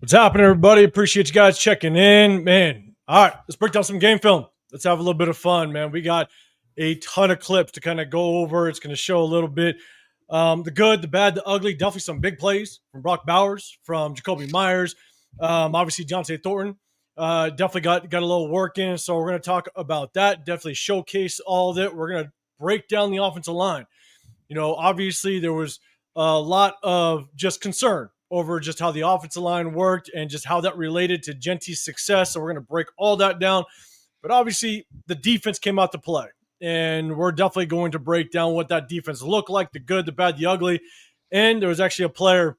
What's happening, everybody? Appreciate you guys checking in, man. All right, let's break down some game film. Let's have a little bit of fun, man. We got a ton of clips to kind of go over. It's going to show a little bit the good, the bad, the ugly. Definitely some big plays from Brock Bowers, from Jacoby Myers, obviously Jonte Thornton. Definitely got a little work in, so we're going to talk about that. Definitely showcase all of it. We're going to break down the offensive line. You know, obviously there was a lot of just concern over just how the offensive line worked and just how that related to Genty's success. So we're going to break all that down. But obviously the defense came out to play. And we're definitely going to break down what that defense looked like, the good, the bad, the ugly. And there was actually a player,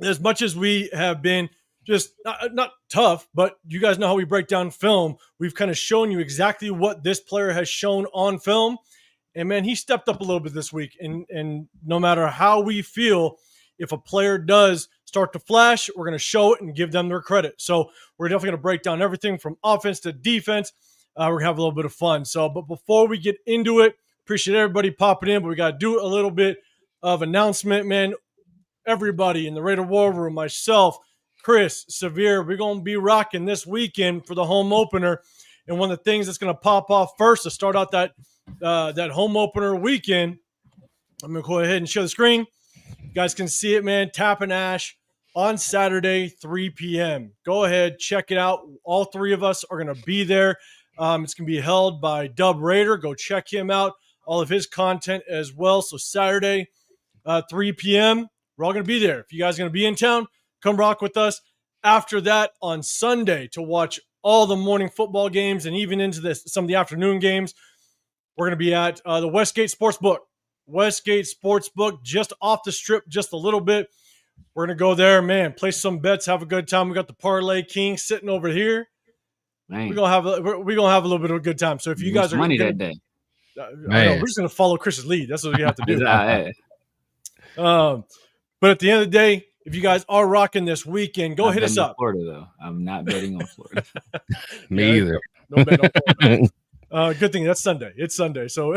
as much as we have been just not tough, but you guys know how we break down film. We've kind of shown you exactly what this player has shown on film. And, man, he stepped up a little bit this week. And no matter how we feel, if a player does start to flash, we're going to show it and give them their credit. So we're definitely going to break down everything from offense to defense. We're going to have a little bit of fun. So, but before we get into it, appreciate everybody popping in, but we got to do a little bit of announcement, man. Everybody in the Raider War Room, myself, Chris, Severe, we're going to be rocking this weekend for the home opener. And one of the things that's going to pop off first to start out that home opener weekend, I'm going to go ahead and share the screen. You guys can see it, man. Tap and Ash on Saturday, 3 p.m. Go ahead, check it out. All three of us are going to be there. It's going to be held by Dub Raider. Go check him out, all of his content as well. So Saturday, 3 p.m., we're all going to be there. If you guys are going to be in town, come rock with us. After that, on Sunday, to watch all the morning football games and even into some of the afternoon games, we're going to be at the Westgate Sportsbook. Westgate Sportsbook, just off the strip, just a little bit. We're going to go there, man, place some bets, have a good time. We got the Parlay King sitting over here. We're gonna have a little bit of a good time. So if you guys are money that day, I know, we're just gonna follow Chris's lead. That's what we have to do. But at the end of the day, if you guys are rocking this weekend, go hit us up. Florida, though, I'm not betting on Florida. Me either. No bet on Florida. Good thing that's Sunday. It's Sunday, so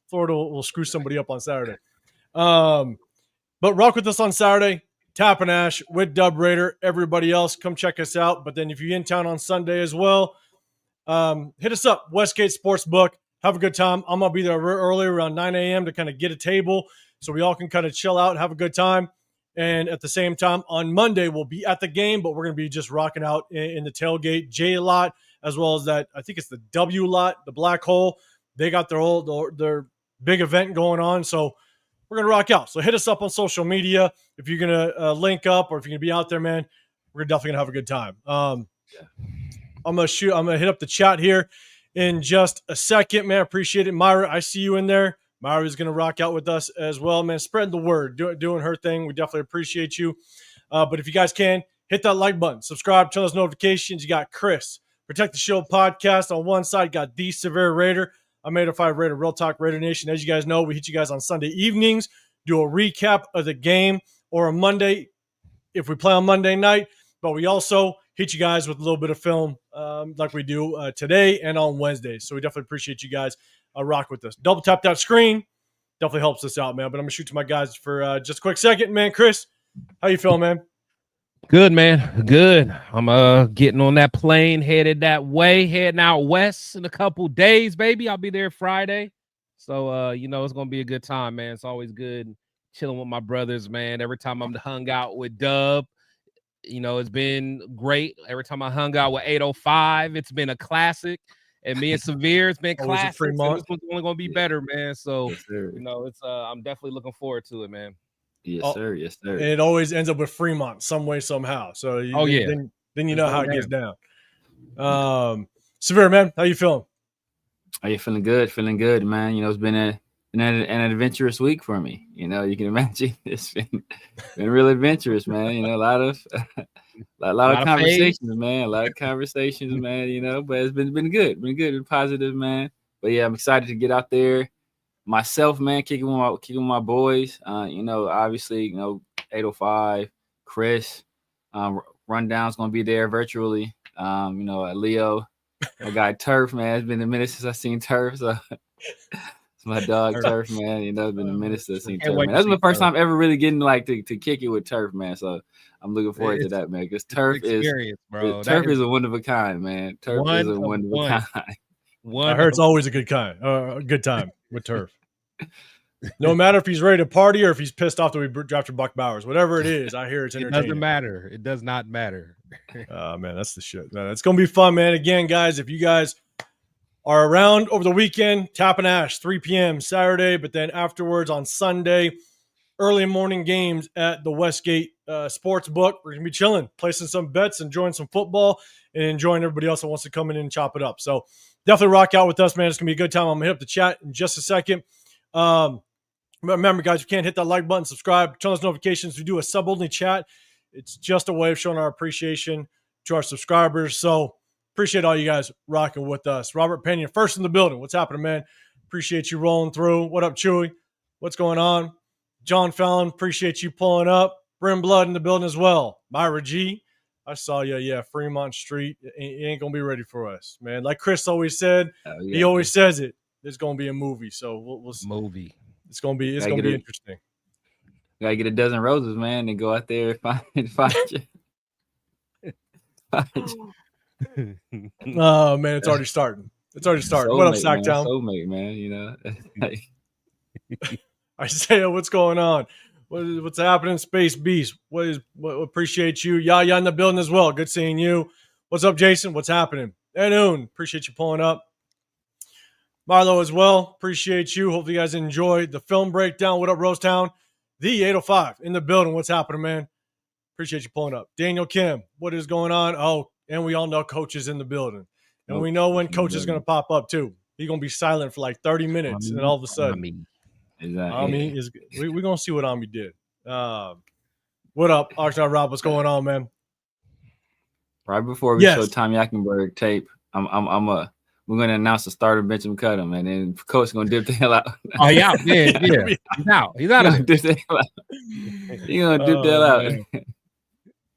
Florida will screw somebody up on Saturday. But rock with us on Saturday. Tap and Ash with Dub Raider. Everybody else, come check us out. But then if you're in town on Sunday as well, hit us up, Westgate Sportsbook. Have a good time. I'm going to be there early, around 9 a.m. to kind of get a table so we all can kind of chill out and have a good time. And at the same time, on Monday, we'll be at the game, but we're going to be just rocking out in the tailgate J lot, as well as that, I think it's the W lot, the Black Hole. They got their big event going on, so we're going to rock out. So hit us up on social media if you're going to link up or if you're going to be out there, man. We're definitely going to have a good time. I'm going to hit up the chat here in just a second, man. Appreciate it. Myra, I see you in there. Myra is going to rock out with us as well, man. Spread the word, doing her thing. We definitely appreciate you. But if you guys can, hit that like button, subscribe, turn those notifications. You got Chris, Protect the Shield podcast on one side. Got the Severe Raider. I'm 805 Raider, Real Talk Raider Nation. As you guys know, we hit you guys on Sunday evenings, do a recap of the game, or a Monday if we play on Monday night. But we also hit you guys with a little bit of film like we do today and on Wednesdays. So we definitely appreciate you guys rock with us. Double tap that screen. Definitely helps us out, man. But I'm going to shoot to my guys for just a quick second. Man, Chris, how you feeling, man? Good, man. Good. I'm getting on that plane, headed that way, heading out west in a couple days, baby. I'll be there Friday. So, it's going to be a good time, man. It's always good chilling with my brothers, man. Every time I'm hung out with Dub, it's been great. Every time I hung out with 805, it's been a classic. And me and Severe, it's been classic. This one's only going to be better, man. So, it's I'm definitely looking forward to it, man. Yes, sir. Yes, sir. And it always ends up with Fremont some way, somehow. So, then you know how it gets down. Severe, man, how you feeling? Are you feeling good? Feeling good, man. It's been an adventurous week for me. You can imagine it's been real adventurous, man. A lot of conversations, man. A lot of conversations, man. But it's been good, and positive, man. But yeah, I'm excited to get out there. Myself, man, kicking with my boys. Obviously, 805, Chris, Rundown's gonna be there virtually. Leo, my guy Turf, man. It's been a minute since I've seen Turf, It's my dog Turf, man. You know, it's been a minute since I've seen Turf, wait man. to That's my see first Turf. time ever really getting like to kick it with Turf, man. So I'm looking forward to It's- that, man. Because Turf experience, bro. Turf is a one of a kind, man. Turf is a one of a kind. I heard it's always a good time with Turf. No matter if he's ready to party or if he's pissed off that we drafted Buck Bowers, whatever it is, I hear it's It entertaining. doesn't matter. It does not matter. Man, that's the shit. Man, it's gonna be fun, man. Again, guys, if you guys are around over the weekend, Tap and Ash, 3 p.m. Saturday, but then afterwards on Sunday, early morning games at the Westgate Sports Book. We're gonna be chilling, placing some bets, enjoying some football, and enjoying everybody else that wants to come in and chop it up. So definitely rock out with us, man. It's gonna be a good time. I'm gonna hit up the chat in just a second. Remember, guys, you can't hit that like button, subscribe, turn those notifications. We do a sub-only chat. It's just a way of showing our appreciation to our subscribers. So appreciate all you guys rocking with us. Robert Pena, first in the building. What's happening, man? Appreciate you rolling through. What up, Chewy? What's going on? John Fallon, appreciate you pulling up. Brim Blood in the building as well. Myra G, I saw you. Yeah, Fremont Street. It ain't going to be ready for us, man. Like Chris always said, he always says it. There's going to be a movie. So we'll movie. It's gonna be interesting. Gotta get a dozen roses, man, and go out there and find you. Oh man, it's already starting. What up, Sacktown? Soulmate, man. You know. Isaiah, what's going on? What's happening? Space Beast. What appreciate you. Yaya in the building as well. Good seeing you. What's up, Jason? What's happening? And Noon, appreciate you pulling up. Marlo as well. Appreciate you. Hopefully you guys enjoyed the film breakdown. What up, Rosetown? The 805 in the building. What's happening, man? Appreciate you pulling up. Daniel Kim, what is going on? Oh, and we all know Coach is in the building. And we know when Coach is going to pop up, too. He's going to be silent for like 30 minutes. And all of a sudden, Ami is. We're going to see what Ami did. What up, Oxnard Rob? What's going on, man? Right before we show Tom Yackenberg tape, we're going to announce the starter bench and cut him, and then Coach is going to dip the hell out. Oh, yeah. He's out. He's out of it. He's going to dip the hell out.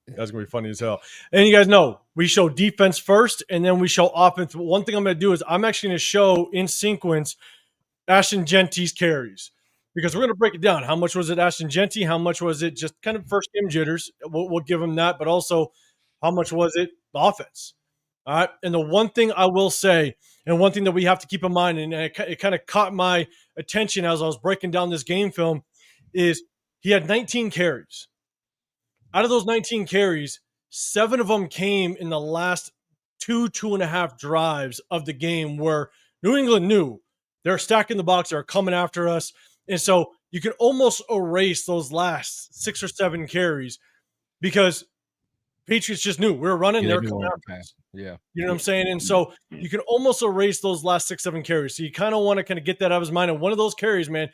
That's going to be funny as hell. And you guys know, we show defense first, and then we show offense. But one thing I'm going to do is I'm actually going to show in sequence Ashton Genty's carries, because we're going to break it down. How much was it Ashton Genty? How much was it just kind of first game jitters? We'll give him that. But also, how much was it the offense? All right. And the one thing I will say, and one thing that we have to keep in mind, and it kind of caught my attention as I was breaking down this game film, is he had 19 carries. Out of those 19 carries, 7 of them came in the last 2.5 drives of the game, where New England knew they're stacking the box, they're coming after us. And so you can almost erase those last 6 or 7 carries, because Patriots just knew we were running. They're coming after us. Yeah. You know what I'm saying? And so you can almost erase those last 6, 7 carries. So you kind of want to kind of get that out of his mind. And one of those carries, man,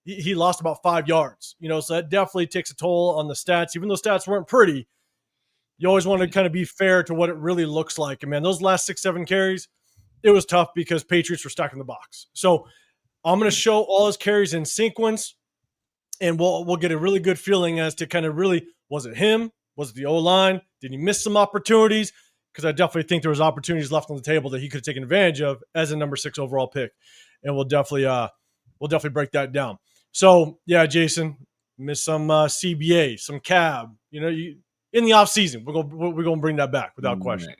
he lost about 5 yards. You know, so that definitely takes a toll on the stats. Even though stats weren't pretty, you always want to kind of be fair to what it really looks like. And man, those last 6, 7 carries, it was tough because Patriots were stacking the box. So I'm going to show all his carries in sequence, and we'll get a really good feeling as to kind of really, was it him? Was it the O-line? Did he miss some opportunities? Because I definitely think there was opportunities left on the table that he could have taken advantage of as a number 6 overall pick. And we'll definitely break that down. So yeah, Jason, missed some CBA, some cab. You know, in the off season, we're gonna bring that back without question.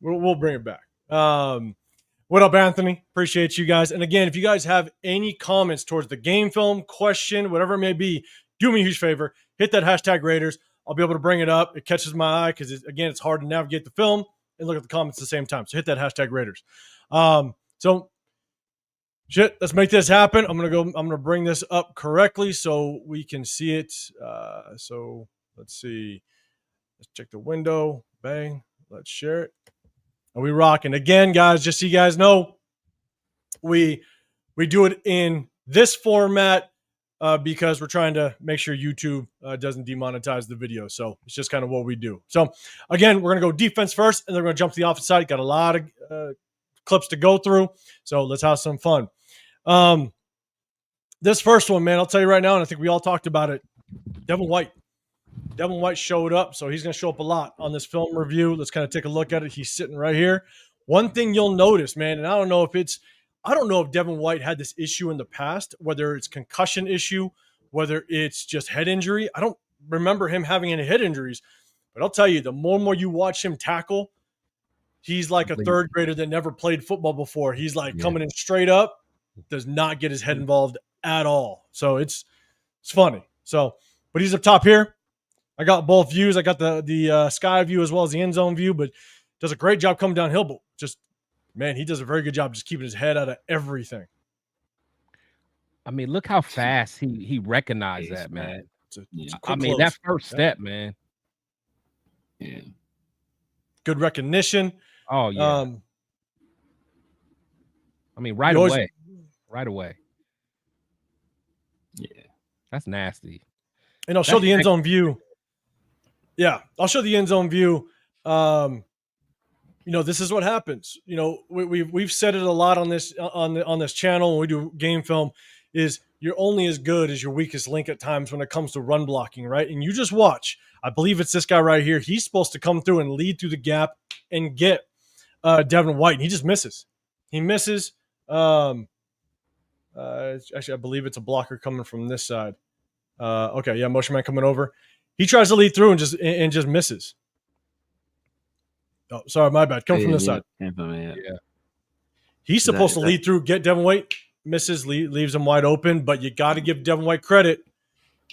We'll bring it back. What up, Anthony? Appreciate you guys. And again, if you guys have any comments towards the game film, question, whatever it may be, do me a huge favor. Hit that hashtag Raiders. I'll be able to bring it up. It catches my eye because, again, it's hard to navigate the film and look at the comments at the same time. So hit that hashtag Raiders. Let's make this happen. I'm gonna bring this up correctly so we can see it. So let's see. Let's check the window. Bang. Let's share it. Are we rocking? Again, guys, just so you guys know, we do it in this format because we're trying to make sure YouTube doesn't demonetize the video. So it's just kind of what we do. So again, we're going to go defense first, and then we're going to jump to the offensive side. Got a lot of clips to go through. So let's have some fun. This first one, man, I'll tell you right now, and I think we all talked about it. Devin White showed up, so he's going to show up a lot on this film review. Let's kind of take a look at it. He's sitting right here. One thing you'll notice, man, and I don't know if it's I don't know if Devin White had this issue in the past, whether it's concussion issue, whether it's just head injury. I don't remember him having any head injuries, but I'll tell you, the more and more you watch him tackle, he's like a third grader that never played football before. He's like coming in straight up, does not get his head involved at all. So it's funny. So, but he's up top here. I got both views. I got the sky view as well as the end zone view, but does a great job coming downhill. But just, man, he does a very good job just keeping his head out of everything. I mean, look how fast he recognized that, man. It's I mean, that first step, man. Yeah. Good recognition. Oh, yeah. I mean, right away. Yeah. That's nasty. And I'll show the end zone view. Yeah, I'll show the end zone view. This is what happens. We've said it a lot on this this channel when we do game film. Is you're only as good as your weakest link at times when it comes to run blocking, right? And you just watch. I believe it's this guy right here. He's supposed to come through and lead through the gap and get Devin White, and he just misses. He misses. Actually, I believe it's a blocker coming from this side. Okay, yeah, motion man coming over. He tries to lead through and just misses. Oh, sorry, my bad. Come from this side. Yeah. He's supposed to lead through, get Devin White, misses, leaves him wide open, but you got to give Devin White credit.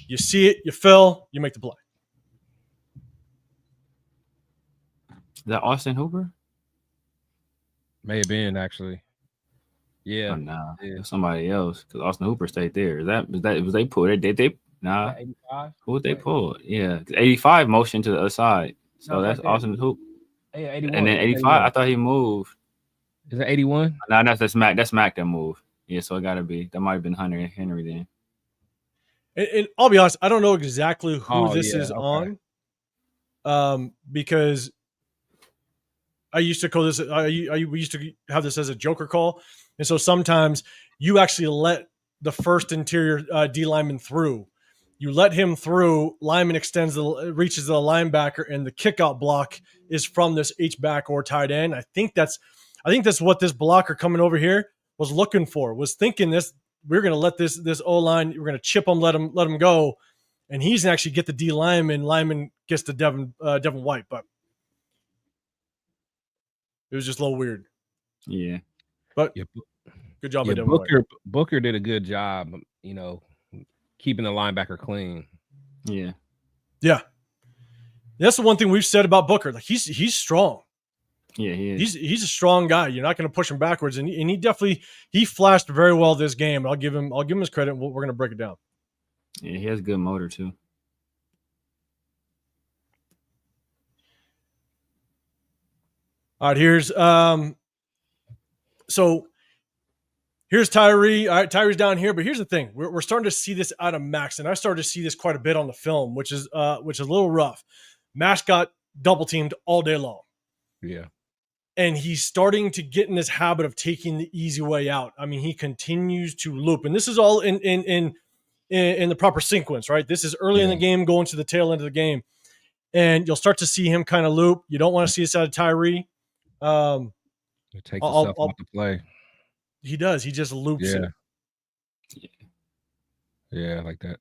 You see it, you fill, you make the play. Is that Austin Hooper? May have been, actually. Yeah. Oh, nah, yeah. Somebody else, because Austin Hooper stayed there. Was they pulled? They nah. 85? Who would they pull? Yeah, 85 motion to the other side. So that's Austin Hooper. Yeah, 81. And then 85, I thought he moved. Is it 81? No, that's Mac. That's Mac that moved. Yeah, so it got to be. That might have been Hunter and Henry then. And I'll be honest, I don't know exactly who this is on, because I used to call this. We used to have this as a joker call, and so sometimes you actually let the first interior D lineman through. You let him through. Lineman reaches the linebacker, and the kickout block is from this H back or tight end. I think that's what this blocker coming over here was looking for. Was thinking this. We're going to let this O line. We're going to chip him, let him go, and he's going to actually get the D lineman. Lineman gets to Devin White, but it was just a little weird. Yeah, but good job by Devin White. Booker did a good job. Keeping the linebacker clean. Yeah. That's the one thing we've said about Booker. Like he's strong. Yeah, he is. He's a strong guy. You're not going to push him backwards, and he definitely flashed very well this game. I'll give him his credit. We're going to break it down. Yeah, he has good motor too. All right, here's here's Tyree. All right, Tyree's down here, but here's the thing: we're starting to see this out of Max, and I started to see this quite a bit on the film, which is a little rough. Max got double teamed all day long. Yeah, and he's starting to get in this habit of taking the easy way out. I mean, he continues to loop, and this is all in the proper sequence, right? This is early in the game, going to the tail end of the game, and you'll start to see him kind of loop. You don't want to see this out of Tyree. He takes himself off the play. He does. He just loops it. Yeah, like that.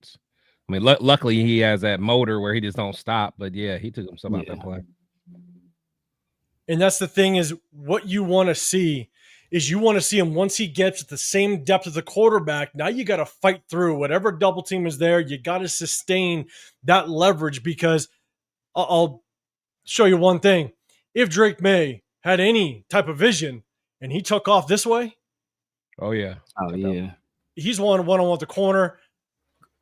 I mean, luckily he has that motor where he just don't stop. But yeah, he took himself out that play. And that's the thing is what you want to see is you want to see him once he gets at the same depth as the quarterback. Now you got to fight through whatever double team is there. You got to sustain that leverage because I'll show you one thing. If Drake May had any type of vision and he took off this way. Oh, yeah. He's one-on-one with the corner.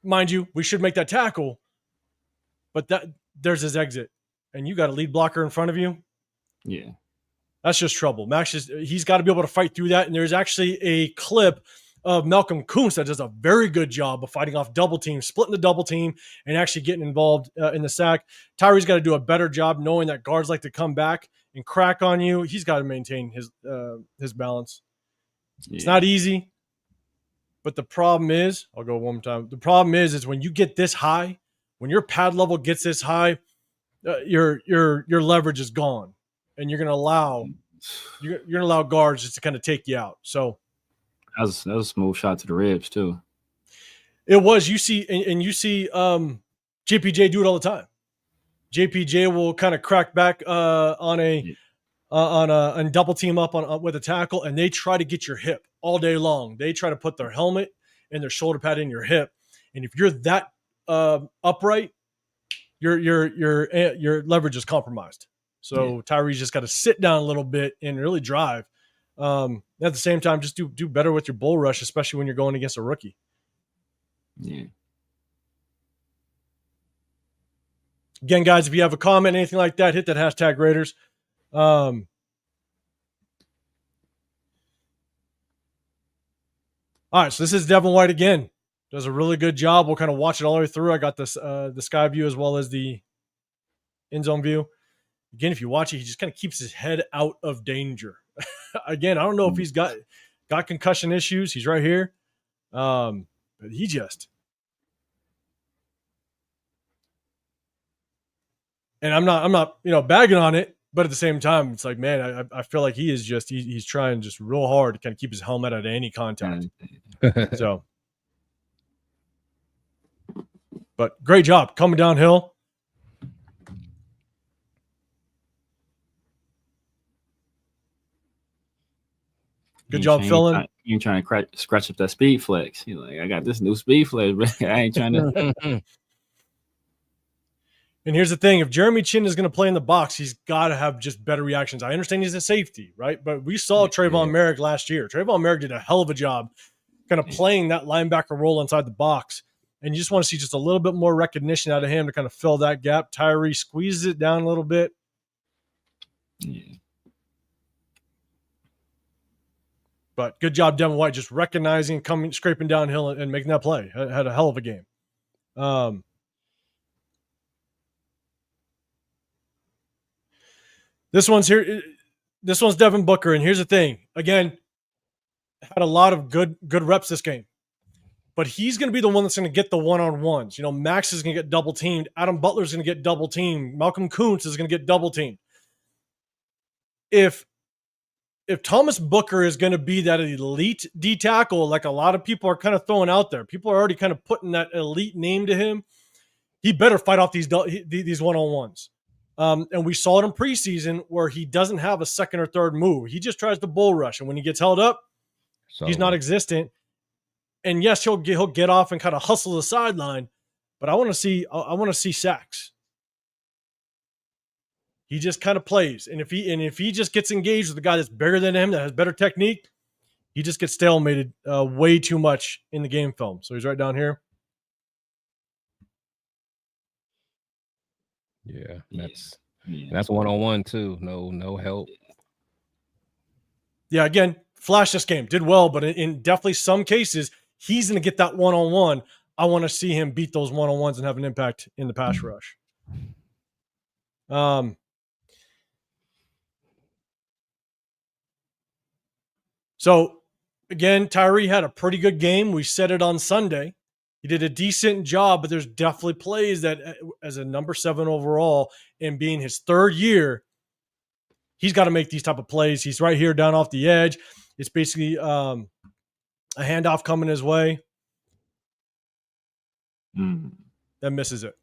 Mind you, we should make that tackle. But there's his exit. And you got a lead blocker in front of you. Yeah. That's just trouble. Max he's got to be able to fight through that. And there's actually a clip of Malcolm Kuntz that does a very good job of fighting off double teams, splitting the double team, and actually getting involved in the sack. Tyree's got to do a better job knowing that guards like to come back and crack on you. He's got to maintain his balance. Yeah. It's not easy, but the problem is, I'll go one more time. The problem is when you get this high, when your pad level gets this high, your leverage is gone, and you're going to allow guards just to kind of take you out. So That was a smooth shot to the ribs too. It was. You see, and you see JPJ do it all the time. JPJ will kind of crack back and double team up on with a tackle, and they try to get your hip all day long. They try to put their helmet and their shoulder pad in your hip, and if you're that upright, your leverage is compromised. So Tyree's just got to sit down a little bit and really drive. At the same time, just do better with your bull rush, especially when you're going against a rookie. Yeah. Again, guys, if you have a comment, anything like that, hit that hashtag Raiders. All right, so this is Devin White again. Does a really good job. We'll kind of watch it all the way through. I got this the sky view as well as the end zone view. Again, if you watch it, he just kind of keeps his head out of danger. Again, I don't know if he's got concussion issues. He's right here. But he just, and I'm not bagging on it, but at the same time, it's like, man, I feel like he is just he's trying just real hard to kind of keep his helmet out of any contact. So, but great job coming downhill. Good job filling. You ain't trying to scratch up that speed flex. You're like, I got this new speed flex, but I ain't trying to. And here's the thing. If Jeremy Chin is going to play in the box, he's got to have just better reactions. I understand he's a safety, right? But we saw Trayvon Merrick last year. Trayvon Merrick did a hell of a job kind of playing that linebacker role inside the box. And you just want to see just a little bit more recognition out of him to kind of fill that gap. Tyree squeezes it down a little bit. Yeah. But good job, Devin White, just recognizing, scraping downhill and making that play. Had a hell of a game. This one's here. This one's Devin Booker, and here's the thing. Again, had a lot of good reps this game, but he's going to be the one that's going to get the one-on-ones. Max is going to get double teamed. Adam Butler's going to get double teamed. Malcolm Kuntz is going to get double teamed. If Thomas Booker is going to be that elite D tackle, like a lot of people are kind of throwing out there, people are already kind of putting that elite name to him. He better fight off these one-on-ones. And we saw it in preseason where he doesn't have a second or third move. He just tries to bull rush, and when he gets held up, he's not existent. And yes, he'll get off and kind of hustle the sideline, but I want to see sacks. He just kind of plays, and if he just gets engaged with a guy that's bigger than him, that has better technique, he just gets stalemated way too much in the game film. So he's right down here. Yeah, that's one-on-one too. No help. Yeah, again, flash this game, did well, but in definitely some cases, he's going to get that one-on-one. I want to see him beat those one-on-ones and have an impact in the pass rush. So, again, Tyree had a pretty good game. We said it on Sunday. He did a decent job, but there's definitely plays that as a number 7 overall and being his third year, he's got to make these type of plays. He's right here down off the edge. It's basically a handoff coming his way. That misses it.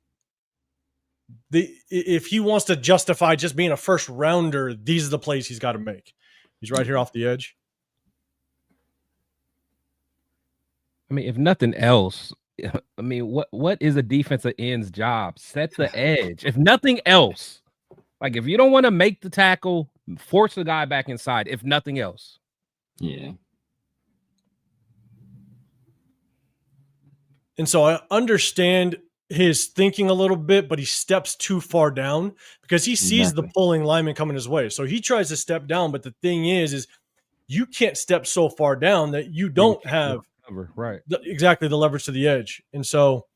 If he wants to justify just being a first rounder, these are the plays he's got to make. He's right here off the edge. I mean, if nothing else, I mean, what is a defensive end's job? Set the edge. If nothing else, like if you don't want to make the tackle, force the guy back inside. If nothing else. Yeah. And so I understand his thinking a little bit, but he steps too far down because he sees the pulling lineman coming his way. So he tries to step down, but the thing is you can't step so far down that you don't have exactly the leverage to the edge. And so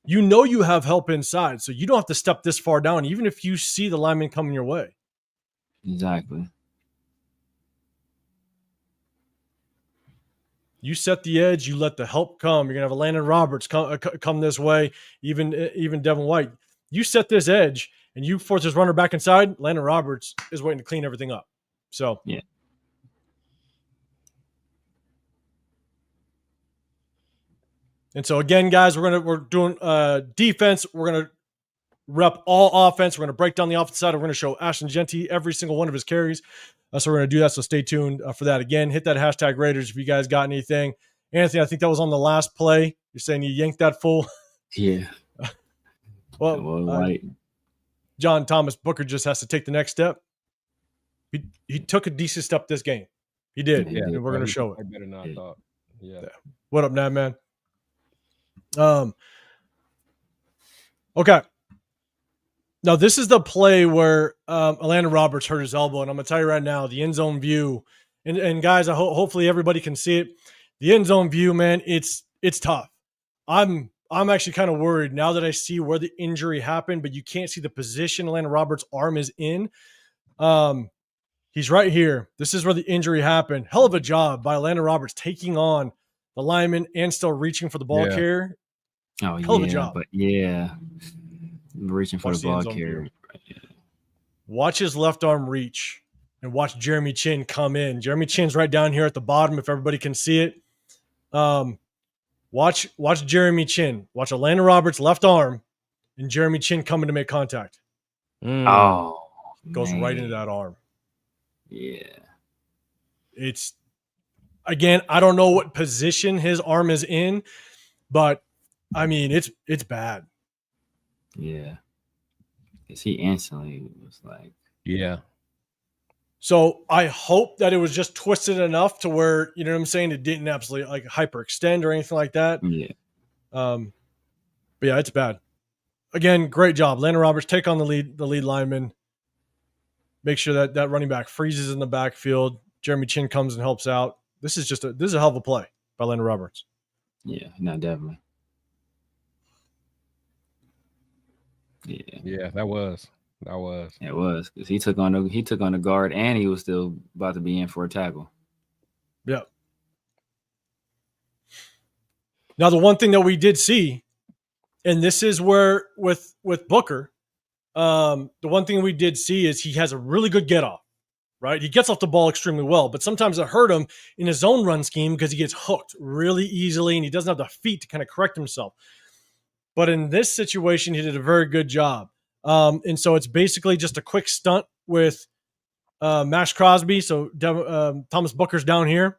you have help inside, so you don't have to step this far down, even if you see the lineman coming your way. Exactly. You set the edge, you let the help come. You're going to have a Landon Roberts come this way, even Devin White. You set this edge, and you force this runner back inside, Landon Roberts is waiting to clean everything up. So, yeah. And so again, guys, we're doing defense. We're gonna rep all offense. We're gonna break down the offense side. We're gonna show Ashton Genty every single one of his carries. So we're gonna do that. So stay tuned for that. Again, hit that hashtag Raiders if you guys got anything. Anthony, I think that was on the last play. You're saying you yanked that fool. Yeah. Well, John Thomas Booker just has to take the next step. He took a decent step this game. He did. Yeah, and we're gonna show it. Better than I thought. Yeah. What up, Nat, man? Okay. Now, this is the play where Atlanta Roberts hurt his elbow, and I'm going to tell you right now, the end zone view, and guys, hopefully everybody can see it. The end zone view, man, it's tough. I'm actually kind of worried now that I see where the injury happened, but you can't see the position Atlanta Roberts' arm is in. He's right here. This is where the injury happened. Hell of a job by Atlanta Roberts taking on the lineman and still reaching for the ball carrier. Oh, hell of a job. But reaching for the ball carrier. Watch his left arm reach and watch Jeremy Chin come in. Jeremy Chin's right down here at the bottom if everybody can see it. Watch Jeremy Chin. Watch Atlanta Roberts' left arm and Jeremy Chin coming to make contact. Oh, goes right into that arm. Yeah. It's, again, I don't know what position his arm is in, but I mean, it's bad. Yeah. Because he instantly was like, yeah. So I hope that it was just twisted enough to where, you know what I'm saying, it didn't absolutely like hyperextend or anything like that. Yeah. But yeah, it's bad. Again, great job. Atlanta Roberts take on the lead lineman. Make sure that running back freezes in the backfield. Jeremy Chin comes and helps out. This is a hell of a play by Atlanta Roberts. Yeah, no, definitely. Yeah, that was. It was because he took on the guard and he was still about to be in for a tackle. Yeah. Now the one thing that we did see, and this is where with Booker, the one thing we did see is he has a really good get off, right? He gets off the ball extremely well, but sometimes it hurt him in his own run scheme because he gets hooked really easily and he doesn't have the feet to kind of correct himself. But in this situation, he did a very good job. And so it's basically just a quick stunt with maxxcrosby. So Thomas Booker's down here.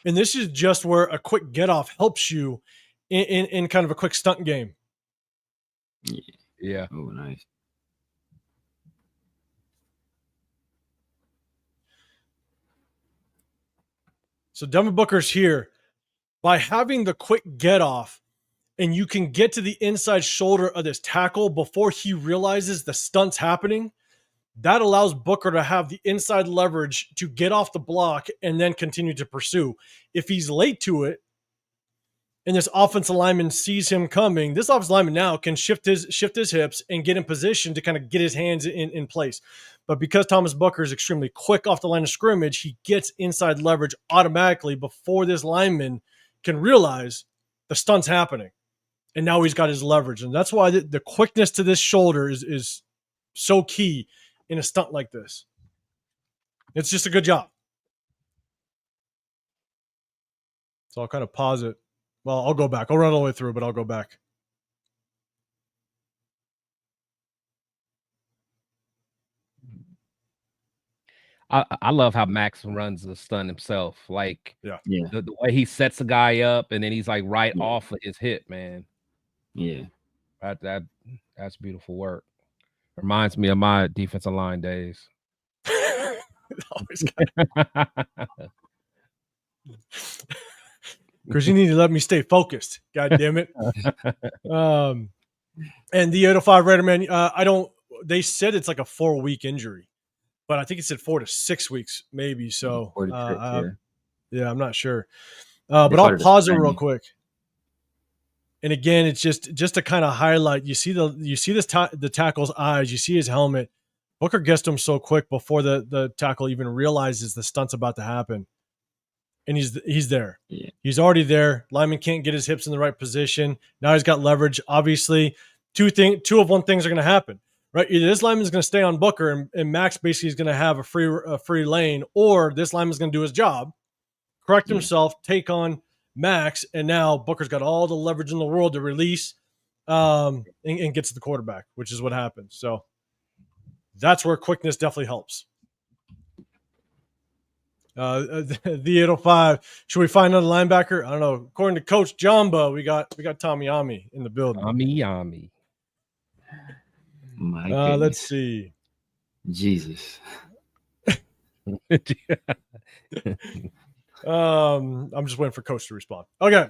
And this is just where a quick get off helps you in kind of a quick stunt game. Yeah. Oh, nice. So Devin Booker's here. By having the quick get off, and you can get to the inside shoulder of this tackle before he realizes the stunt's happening, that allows Booker to have the inside leverage to get off the block and then continue to pursue. If he's late to it, and this offensive lineman sees him coming, this offensive lineman now can shift his hips and get in position to kind of get his hands in place. But because Thomas Booker is extremely quick off the line of scrimmage, he gets inside leverage automatically before this lineman can realize the stunt's happening. And now he's got his leverage. And that's why the quickness to this shoulder is so key in a stunt like this. It's just a good job. So I'll kind of pause it. Well, I'll go back. I'll run all the way through, but I'll go back. I love how Max runs the stunt himself. Like, the way he sets the guy up and then he's like right off of his hip, man. Yeah. That's beautiful work. Reminds me of my defensive line days. Always because you need to let me stay focused. God damn it. And the 805 Raider, man, they said it's like a 4-week injury, but I think it said 4 to 6 weeks, maybe. So, yeah, I'm not sure. But I'll pause it real quick. And again, it's just to kind of highlight. You see the tackle's eyes. You see his helmet. Booker gets to him so quick before the tackle even realizes the stunt's about to happen. And he's there. Yeah. He's already there. Lineman can't get his hips in the right position. Now he's got leverage. Obviously, two of one things are going to happen, right? Either this lineman's going to stay on Booker and Max basically is going to have a free lane, or this lineman's going to do his job, correct himself, take on Max, and now Booker's got all the leverage in the world to release and gets to the quarterback, which is what happens. So that's where quickness definitely helps. The 805. Should we find another linebacker? I don't know. According to Coach Jamba, we got Tommy Ami in the building. Ami. My goodness. Let's see. Jesus. I'm just waiting for Coach to respond. Okay.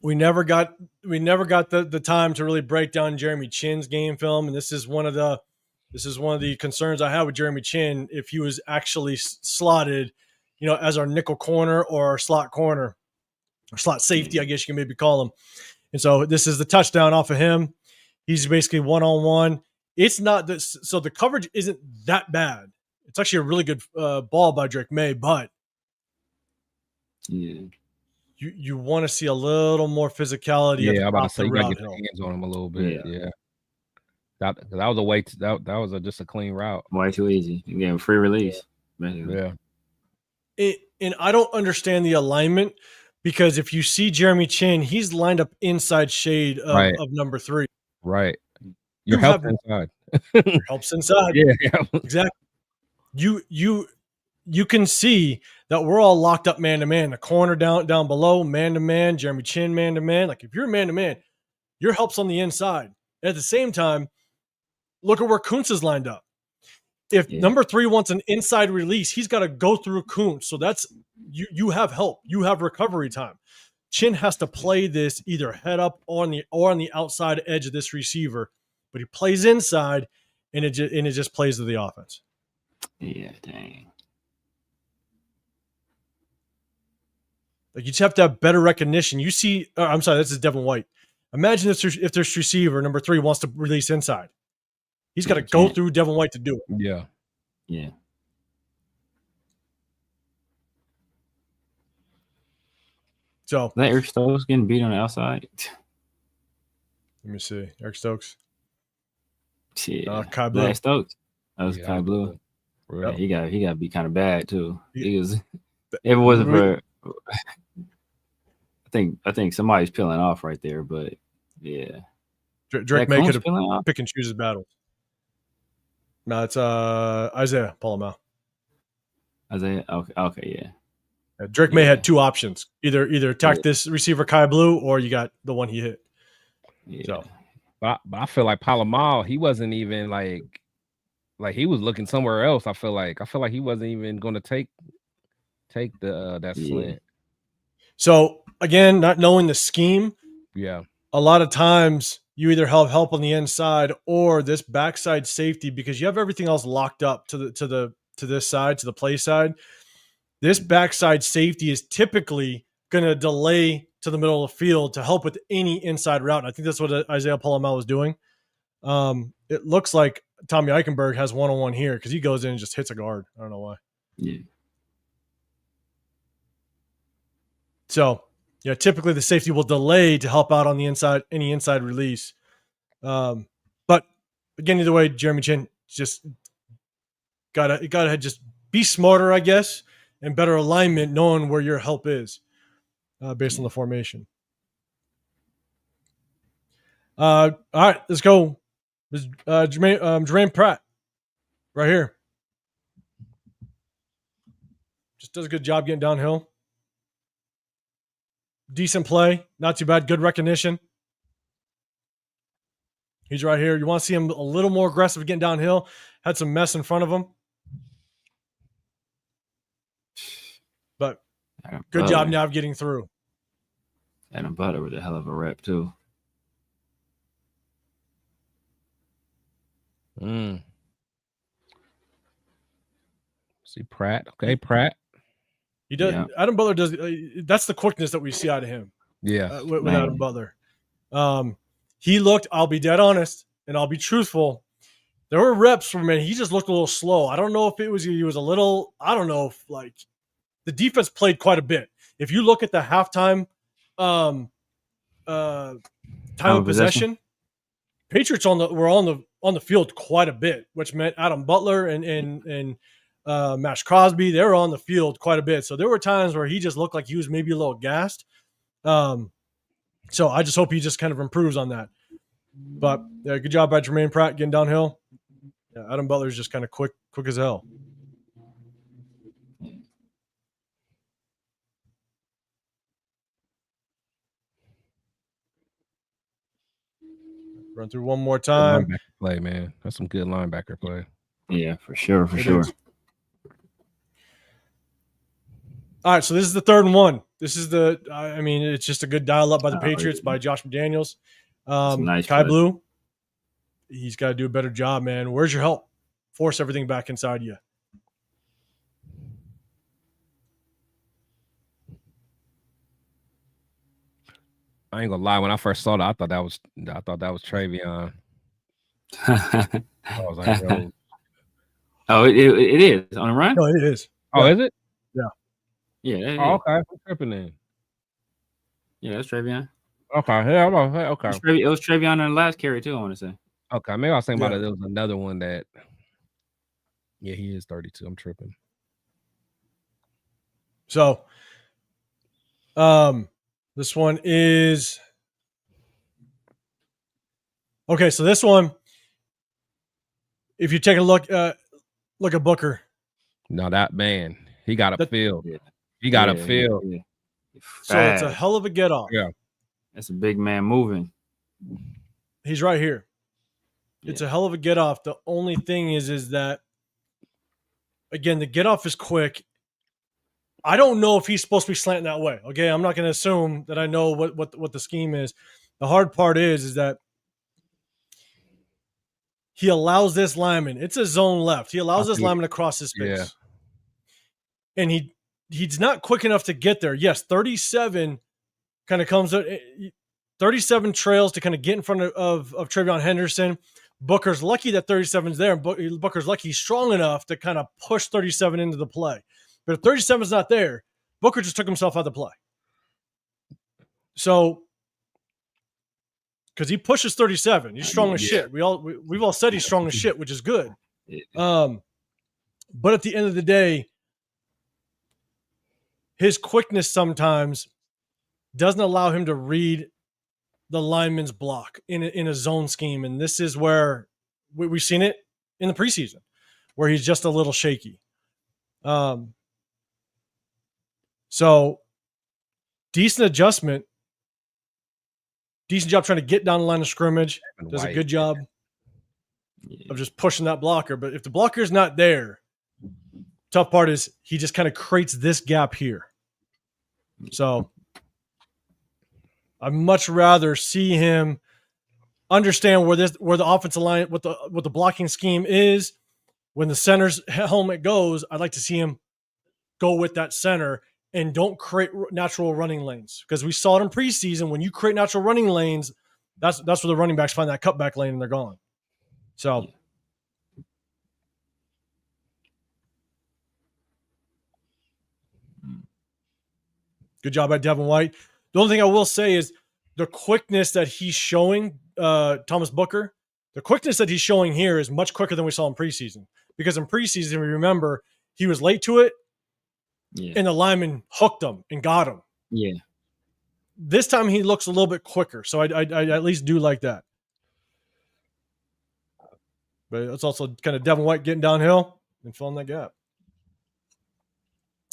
We never got the time to really break down Jeremy Chinn's game film, and this is one of the concerns I have with Jeremy Chinn if he was actually slotted, as our nickel corner or our slot corner or slot safety, I guess you can maybe call him. And so this is the touchdown off of him. He's basically one-on-one. It's not this, so the coverage isn't that bad. It's actually a really good ball by Drake May, but yeah, you want to see a little more physicality. Yeah, I'm about to say you got to get your hands on him a little bit. Yeah. That was a way to, that was just a clean route. Way too easy. Again, free release. Yeah. And I don't understand the alignment because if you see Jeremy Chinn, he's lined up inside shade of number 3. Right. Your help inside. Your help's inside. Yeah. Exactly. You can see that we're all locked up man to man. The corner down below, man to man. Jeremy Chinn, man to man. Like if you're man to man, your help's on the inside. At the same time, look at where Kuntz is lined up. If number 3 wants an inside release, he's got to go through Kuntz. So that's you have help. You have recovery time. Chinn has to play this either head up or on the outside edge of this receiver, but he plays inside, and it just plays to the offense. Yeah, dang. Like you just have to have better recognition. You see, I'm sorry, this is Devin White. Imagine if this receiver number 3 wants to release inside. He's got to go through Devin White to do it. Yeah. Yeah. So that Eric Stokes getting beat on the outside. Let me see. Eric Stokes. Yeah. Kai Blue. Stokes. That was Kai Blue. Yep. Yeah, he got to be kind of bad too. He was. If it wasn't for, I think somebody's peeling off right there, but yeah. Drake May could have pick and choose his battles. No, it's Isaiah Palomar. Isaiah, okay, yeah. Drake May had 2 options: either attack this receiver Kai Blue, or you got the one he hit. Yeah. So, but I feel like Palomar, he wasn't even like he was looking somewhere else. I feel like he wasn't even going to take that slant. So again, not knowing the scheme, a lot of times you either have help on the inside or this backside safety because you have everything else locked up to this side, to the play side. This backside safety is typically going to delay to the middle of the field to help with any inside route. And I think that's what Isaiah Palomar was doing. It looks like Tommy Eichenberg has one-on-one here because he goes in and just hits a guard. I don't know why. Yeah. So, typically the safety will delay to help out on the inside, any inside release. But again, either way, Jeremy Chinn just gotta just be smarter, I guess, and better alignment, knowing where your help is based on the formation. All right, let's go. This Jermaine Pratt right here. Just does a good job getting downhill. Decent play, not too bad. Good recognition. He's right here. You want to see him a little more aggressive getting downhill. Had some mess in front of him. But good job navigating through. And Butter with a hell of a rep, too. See Pratt. Okay, Pratt. He does. Yeah. Adam Butler does. That's the quickness that we see out of him. Yeah, with Adam Butler. He looked. I'll be dead honest, and I'll be truthful. There were reps for him. He just looked a little slow. I don't know if he was a little. I don't know if the defense played quite a bit. If you look at the halftime time of possession, Patriots were on the field quite a bit, which meant Adam Butler and maxxcrosby. They were on the field quite a bit. So there were times where he just looked like he was maybe a little gassed. So I just hope he just kind of improves on that. But yeah, good job by Jermaine Pratt getting downhill. Yeah, Adam Butler's just kind of quick as hell. Run through one more time. Linebacker play, man. That's some good linebacker play. Yeah, for sure. All right, so this is the third one. This is it's just a good dial up by the Patriots by Josh McDaniels. Nice Kai play. Blue, he's got to do a better job, man. Where's your help? Force everything back inside you. I ain't gonna lie. When I first saw that, I thought that was Travion. I was like, yo. Oh, it is on the run. No, it is. Oh, is it? Yeah. Yeah. Oh, okay. I'm tripping then. Yeah, that's Travion. Okay. Yeah. Okay. It was Travion on the last carry too. I want to say. Okay. Maybe I was thinking about it. There was another one that. Yeah, he is 32. I'm tripping. So, this one is okay. So this one, if you take a look at Booker. No, that man, he got a field. Yeah. He got a field. Yeah. So it's a hell of a get off. Yeah, that's a big man moving. He's right here. It's a hell of a get off. The only thing is that, again, the get off is quick. I don't know if he's supposed to be slanting that way. Okay, I'm not going to assume that I know what the scheme is. The hard part is that he allows this lineman. It's a zone left. He allows this lineman to cross his space, and he's not quick enough to get there. Yes, 37 kind of comes. 37 trails to kind of get in front of Travion Henderson. Booker's lucky that 37's there. Booker's lucky he's strong enough to kind of push 37 into the play. But if 37's not there, Booker just took himself out of the play. So, because he pushes 37, he's strong as shit. We've all said he's strong as shit, which is good. But at the end of the day, his quickness sometimes doesn't allow him to read the lineman's block in a zone scheme, and this is where we've seen it in the preseason, where he's just a little shaky. So decent adjustment, decent job trying to get down the line of scrimmage. Does a good job of just pushing that blocker. But if the blocker is not there, tough part is he just kind of creates this gap here. So I'd much rather see him understand where the offensive line, what the blocking scheme is. When the center's helmet goes, I'd like to see him go with that center and don't create natural running lanes, because we saw it in preseason. When you create natural running lanes, that's where the running backs find that cutback lane and they're gone. So good job by Devin White. The only thing I will say is the quickness that he's showing, Thomas Booker, the quickness that he's showing here is much quicker than we saw in preseason. Because in preseason, we remember he was late to it, and the lineman hooked him and got him. Yeah. This time he looks a little bit quicker, so I at least do like that. But it's also kind of Devin White getting downhill and filling that gap.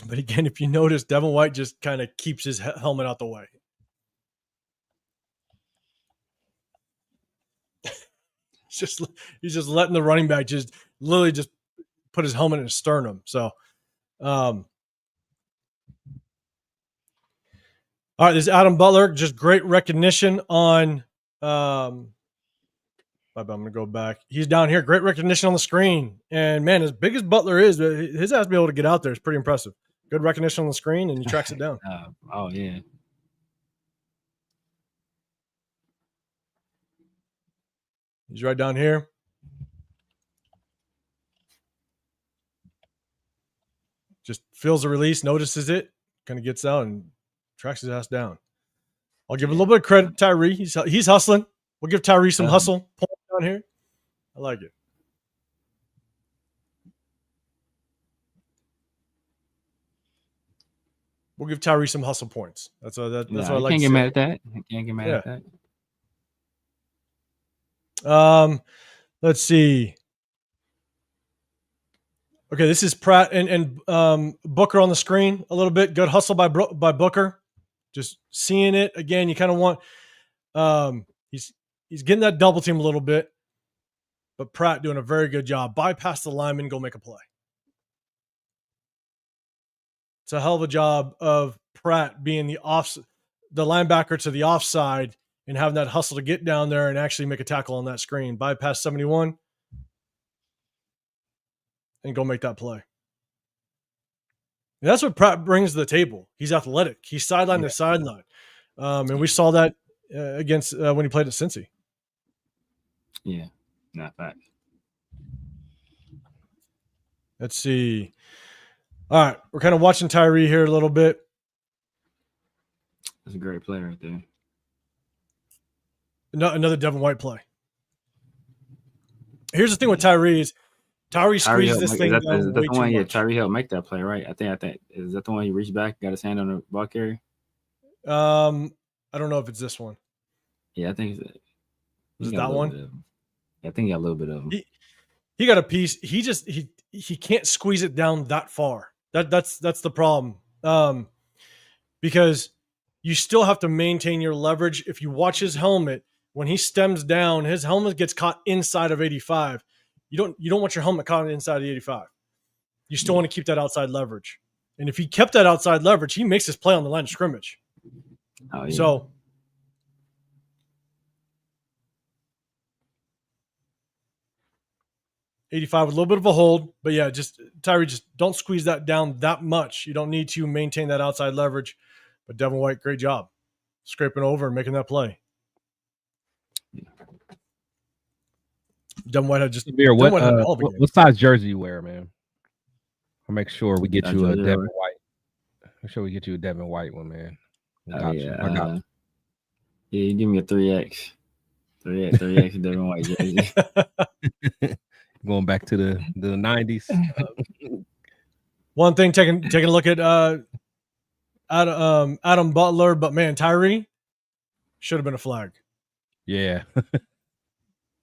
But again, if you notice, Devin White just kind of keeps his helmet out the way. He's just letting the running back just literally just put his helmet in his sternum. So, all right, this is Adam Butler. Just great recognition on. I'm going to go back. He's down here. Great recognition on the screen. And, man, as big as Butler is, his ass to be able to get out there is pretty impressive. Good recognition on the screen, and he tracks it down. Oh, yeah. He's right down here. Just feels the release, notices it, kind of gets out and tracks his ass down. I'll give a little bit of credit to Tyree. He's hustling. We'll give Tyree some hustle point down here. I like it. We'll give Tyree some hustle points. That's what I like. Can't get mad at that. Can't get mad at that. Let's see. Okay, this is Pratt and Booker on the screen a little bit. Good hustle by Booker. Just seeing it again. You kind of want. He's getting that double team a little bit, but Pratt doing a very good job. Bypass the lineman, go make a play. It's a hell of a job of Pratt being the linebacker to the offside and having that hustle to get down there and actually make a tackle on that screen. Bypass 71 and go make that play. And that's what Pratt brings to the table. He's athletic. He's sideline to sideline. And we saw that against when he played at Cincy. Yeah, not fact. Let's see. All right, we're kind of watching Tyree here a little bit. That's a great play right there. Another Devin White play. Here's the thing with Tyree is Tyree squeezes this thing down way too much. Tyree helped make that play, right? I think is that the one he reached back, got his hand on the ball carrier? I don't know if it's this one. Yeah, I think it's is it that one? Yeah, I think he got a little bit of him. He got a piece. He can't squeeze it down that far. That's the problem. Because you still have to maintain your leverage. If you watch his helmet, when he stems down, his helmet gets caught inside of 85. You don't want your helmet caught inside of the 85. You still want to keep that outside leverage. And if he kept that outside leverage, he makes his play on the line of scrimmage. Oh, yeah. So 85 with a little bit of a hold, but yeah, Tyree, just don't squeeze that down that much. You don't need to maintain that outside leverage. But Devin White, great job scraping over and making that play. Devin White had just what size jersey you wear, man? I'll make sure we get you a Devin White. Make sure we get you a Devin White one, man. I got you. Yeah, you give me a 3X. 3X Devin White jersey. Going back to the 90s. One thing, taking a look at Adam Butler, but man, Tyree should have been a flag. Yeah.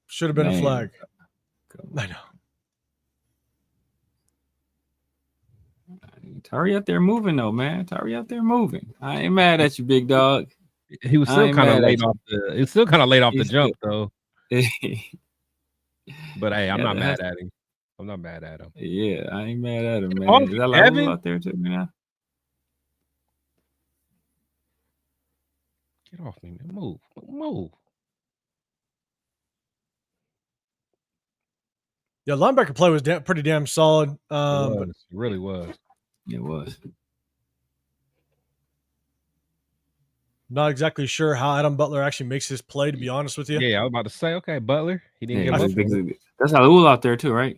Should have been a flag. I know. Tyree out there moving though, man. Tyree out there moving. I ain't mad at you, big dog. He was still kind of late off the jump though. But hey, I'm not mad at him. I'm not mad at him. Yeah, I ain't mad at him, man. Is that like out there too, man? Get off me, man. Move. Yeah, linebacker play was pretty damn solid. It really was. It was. Not exactly sure how Adam Butler actually makes his play, to be honest with you. Yeah, I was about to say, okay, Butler. He didn't get him. That's Halul out there too, right?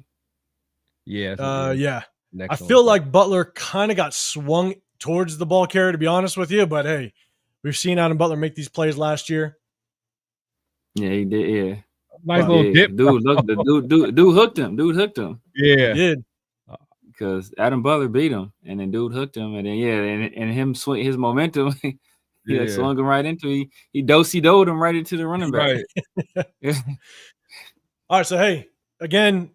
Yeah. Yeah. I feel like Butler kind of got swung towards the ball carrier, to be honest with you. But hey, we've seen Adam Butler make these plays last year. Yeah, he did. Yeah. Nice little dip. Dude hooked him. Yeah. He did. Because Adam Butler beat him, and then dude hooked him, and then and him swing his momentum. He swung him right into he do-si-doed him right into the running back. Right. All right, so hey, again,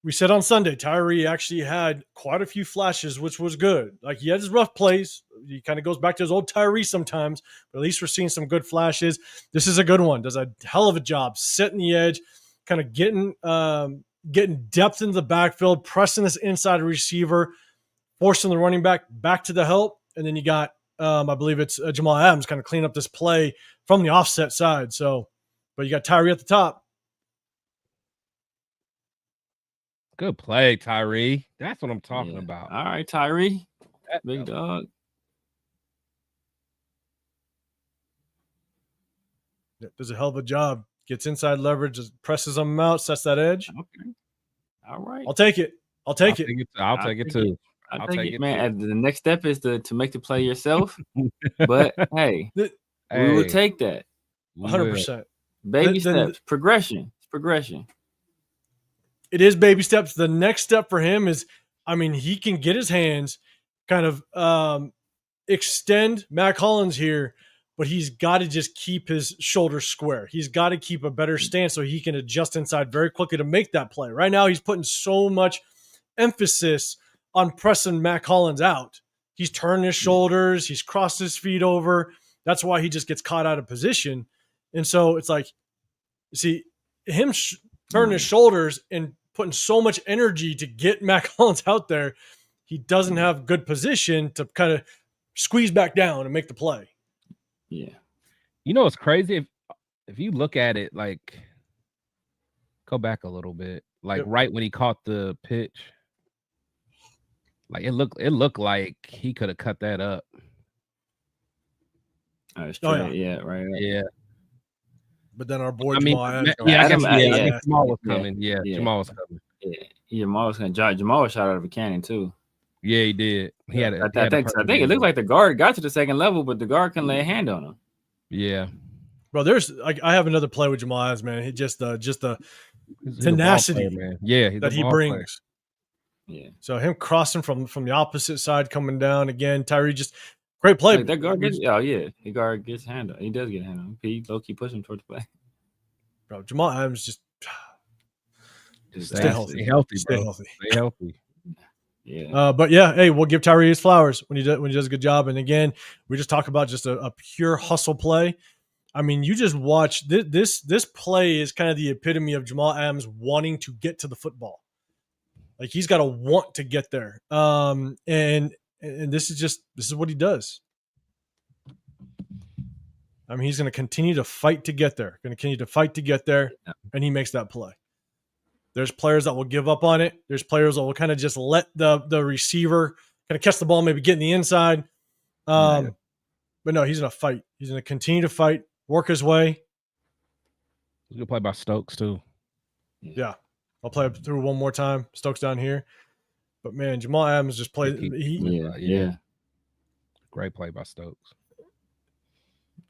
we said on Sunday, Tyree actually had quite a few flashes, which was good. Like, he had his rough plays. He kind of goes back to his old Tyree sometimes, but at least we're seeing some good flashes. This is a good one. Does a hell of a job setting the edge, kind of getting depth into the backfield, pressing this inside receiver, forcing the running back to the help, and then you got I believe it's Jamal Adams kind of clean up this play from the offset side. So, but you got Tyree at the top. Good play, Tyree. That's what I'm talking about. All right, Tyree. Big dog. Does a hell of a job. Gets inside leverage, presses them out, sets that edge. Okay. All right. I'll take it. I'll take it too. I'll take it, man. The next step is to make the play yourself. But hey, we will take that. 100%. Baby steps. Progression. It's progression. It is baby steps. The next step for him is, I mean, he can get his hands kind of extend Mac Hollins here, but he's got to just keep his shoulders square. He's got to keep a better stance so he can adjust inside very quickly to make that play. Right now, he's putting so much emphasis on pressing Mac Hollins out. He's turned his shoulders. He's crossed his feet over. That's why he just gets caught out of position. And so it's like, see, him turning his shoulders and putting so much energy to get Mac Hollins out there, he doesn't have good position to kind of squeeze back down and make the play. Yeah. You know, it's crazy. If you look at it, like, go back a little bit, like right when he caught the pitch, like it looked like he could have cut that up. Yeah, right. Yeah. But then our boy Jamal was coming. Yeah, Jamal was coming. Yeah, Jamal was going to Jamal was shot out of a cannon too. Yeah, he did. He had. I think it looked like the guard got to the second level, but the guard couldn't lay a hand on him. Yeah, bro. There's I have another play with Jamal Adams, man. He just the tenacity, player, man. Yeah, that he brings. Player. Yeah. So him crossing from the opposite side, coming down again. Tyree just great play. Like that guard gets, the guard gets hand on. He does get hand on. He low key push him towards the play. Bro, Jamal Adams just stay healthy. Stay healthy. Yeah. But yeah, hey, we'll give Tyree his flowers when he does a good job. And again, we just talk about just a pure hustle play. I mean, you just watch this play is kind of the epitome of Jamal Adams wanting to get to the football. Like he's got to want to get there. And this is what he does. I mean, he's going to continue to fight to get there. And he makes that play. There's players that will give up on it. There's players that will kind of just let the receiver kind of catch the ball, maybe get in the inside. But no, he's going to fight. He's going to continue to fight, work his way. He's going to play by Stokes too. Yeah. I'll play it through one more time. Stokes down here. But man, Jamal Adams just played. Yeah. Great play by Stokes.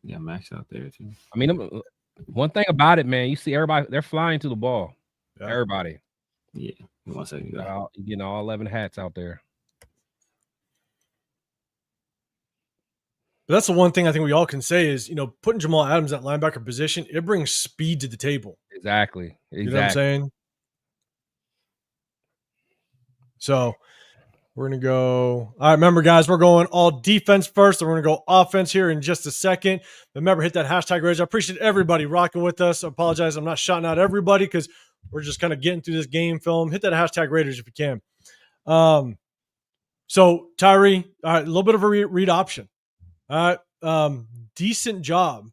Yeah, Max out there too. I mean, one thing about it, man, you see everybody, they're flying to the ball. Yeah. Everybody. Yeah. 1 second. You know, all 11 hats out there. But that's the one thing I think we all can say is, you know, putting Jamal Adams at linebacker position, it brings speed to the table. Exactly. You know what I'm saying? So we're going to go. All right, remember, guys, we're going all defense first. And we're going to go offense here in just a second. Remember, hit that hashtag Raiders. I appreciate everybody rocking with us. I apologize. I'm not shouting out everybody because we're just kind of getting through this game film. Hit that hashtag Raiders if you can. So, Tyree, all right, a little bit of a read option. All right, decent job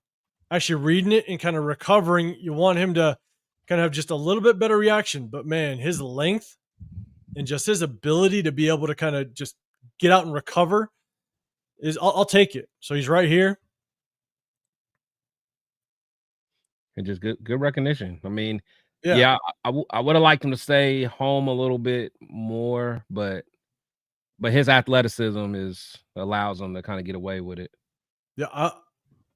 actually reading it and kind of recovering. You want him to kind of have just a little bit better reaction. But, man, his length and just his ability to be able to kind of just get out and recover is I'll take it. So he's right here. And just good recognition. I mean, yeah, I would have liked him to stay home a little bit more, but his athleticism allows him to kind of get away with it. Yeah,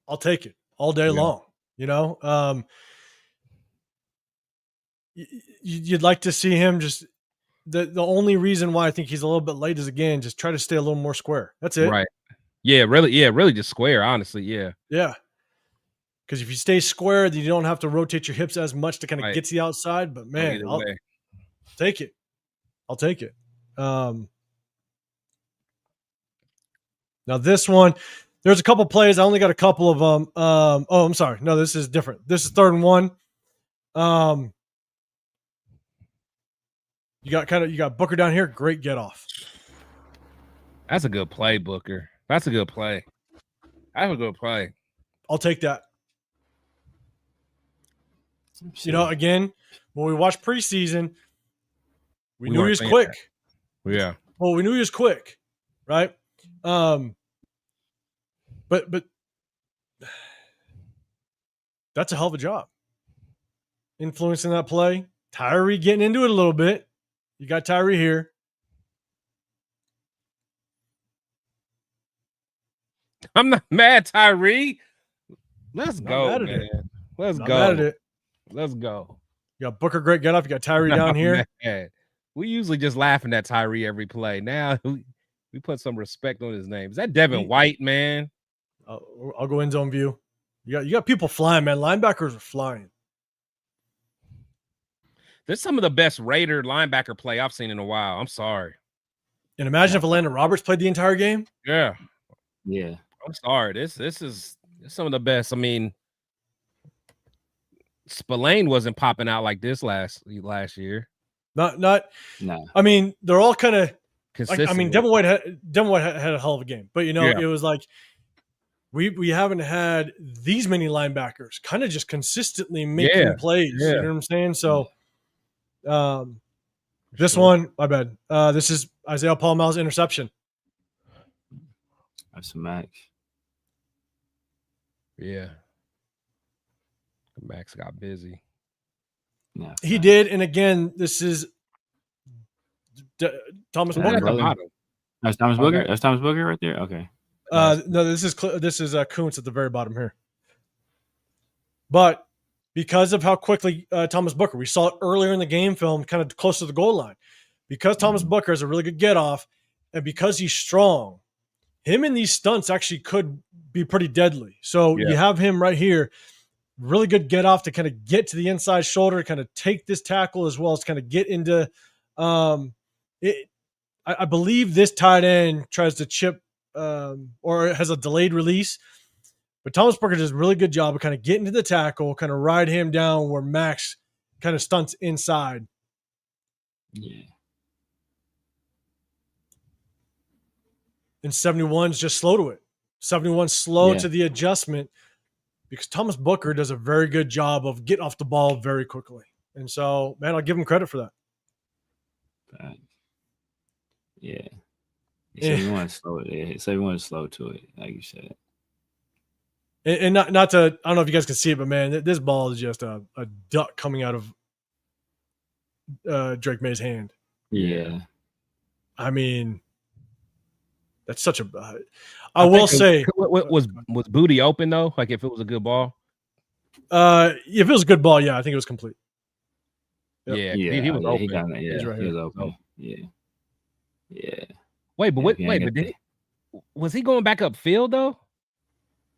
I'll take it all day long. You know, you'd like to see him just. The only reason why I think he's a little bit late is, again, just try to stay a little more square. That's it. Right. Yeah, really just square, honestly. Yeah. Yeah. Because if you stay square, then you don't have to rotate your hips as much to kind of get to the outside. But, man, I'll take it. I'll take it. Now, this one, there's a couple plays. I only got a couple of them. I'm sorry. No, this is different. This is 3rd and 1. You got Booker down here. Great get off. That's a good play, Booker. That's a good play. That's a good play. I'll take that. You know, again, when we watched preseason, we knew he was quick. Yeah. Well, we knew he was quick, right? But that's a hell of a job. Influencing that play. Tyree getting into it a little bit. You got Tyree here. I'm not mad, Tyree. Let's go, man. Let's go. Mad at it. Let's go. You got Booker, great get off. You got Tyree down here. Mad. We usually just laughing at Tyree every play. Now we We put some respect on his name. Is that Devin White, man? I'll go in zone view. You got people flying, man. Linebackers are flying. This is some of the best Raider linebacker play I've seen in a while. I'm sorry. And imagine if Landon Roberts played the entire game. Yeah. I'm sorry. This is some of the best. I mean, Spillane wasn't popping out like this last year. Not. No. I mean, they're all kind of. Like, I mean, Devin White had a hell of a game, but it was like we haven't had these many linebackers kind of just consistently making plays. You know what I'm saying? So, this one, my bad. This is Isaiah Paul Miles' interception. That's a Max. Yeah. Max got busy. Yeah, he did, and again, this is Thomas Booker. That's Thomas Booker. That's Thomas Booker right there. Okay. No, this is Kuntz at the very bottom here. But because of how quickly Thomas Booker, we saw it earlier in the game film, kind of close to the goal line, because Thomas Booker has a really good get off, and because he's strong, him in these stunts actually could be pretty deadly. So you have him right here, really good get off to kind of get to the inside shoulder, kind of take this tackle as well as kind of get into it. I believe this tight end tries to chip or has a delayed release, but Thomas Booker does a really good job of kind of getting to the tackle, kind of ride him down where Max kind of stunts inside. Yeah. And 71's just slow to it. 71 slow to the adjustment because Thomas Booker does a very good job of getting off the ball very quickly. And so, man, I'll give him credit for that. Yeah. Everyone's slow. Everyone's slow to it, like you said. And not to, I don't know if you guys can see it, but man, this ball is just a duck coming out of Drake May's hand. Yeah. I mean, that's such a. I will say, was Booty open though? Like if it was a good ball. If it was a good ball, yeah, I think it was complete. Yep. Yeah, he was open. He got it. Yeah, right he was open. Yeah. Wait, but was he going back upfield though?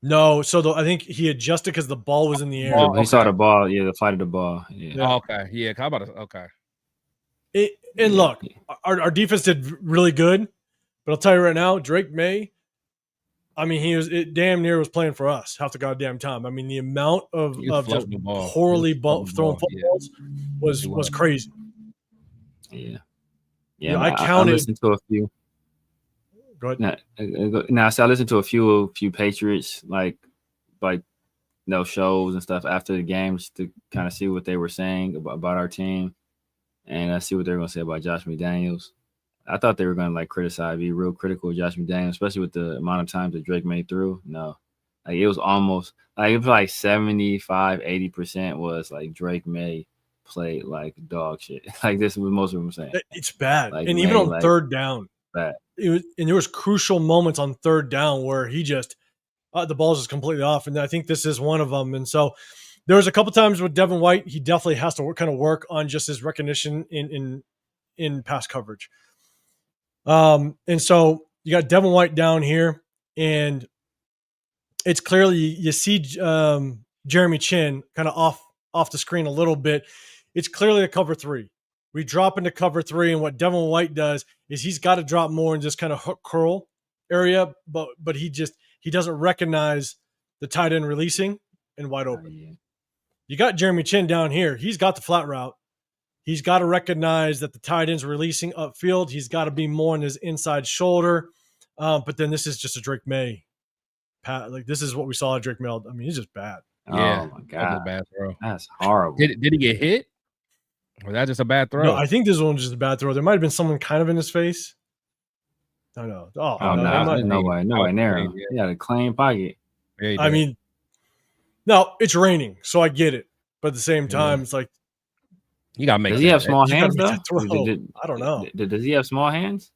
No, so I think he adjusted because the ball was in the air. He saw the ball. Yeah, the flight of the ball. Yeah. Oh, okay. Yeah. How about okay? Look, our defense did really good, but I'll tell you right now, Drake May. I mean, it damn near was playing for us half the goddamn time. I mean, the amount of just poorly thrown footballs was crazy. Yeah. I counted. I listened to a few. Go ahead. So I listened to a few Patriots like shows and stuff after the games to kind of see what they were saying about our team, and see what they were going to say about Josh McDaniels. I thought they were going to be real critical of Josh McDaniels, especially with the amount of times that Drake made through. No, it was almost it was 75-80% was Drake May played like dog shit. This is what most of them saying. It's bad, and even on third down, bad. And there was crucial moments on third down where he just the ball's just completely off, and I think this is one of them. And so there was a couple times with Devin White, he definitely has to work on just his recognition in pass coverage. And so you got Devin White down here, and it's clearly you see Jeremy Chin kind of off the screen a little bit. It's clearly a cover three. We drop into cover three, and what Devin White does is he's got to drop more in this kind of hook curl area, but he doesn't recognize the tight end releasing and wide open. Yeah. You got Jeremy Chin down here. He's got the flat route. He's got to recognize that the tight end's releasing upfield. He's got to be more on his inside shoulder. But then this is just a Drake May. This is what we saw at Drake May. I mean, he's just bad. Yeah. Oh my God. That's a bad throw. That's horrible. Did he get hit? Or that just a bad throw? No, I think this one was just a bad throw. There might have been someone kind of in his face. I know. Nobody near him. He had a clean pocket. Yeah, I mean, no, it's raining, so I get it. But at the same time, it's like you gotta make. Does he have small hands though? I don't know. Does he have small hands?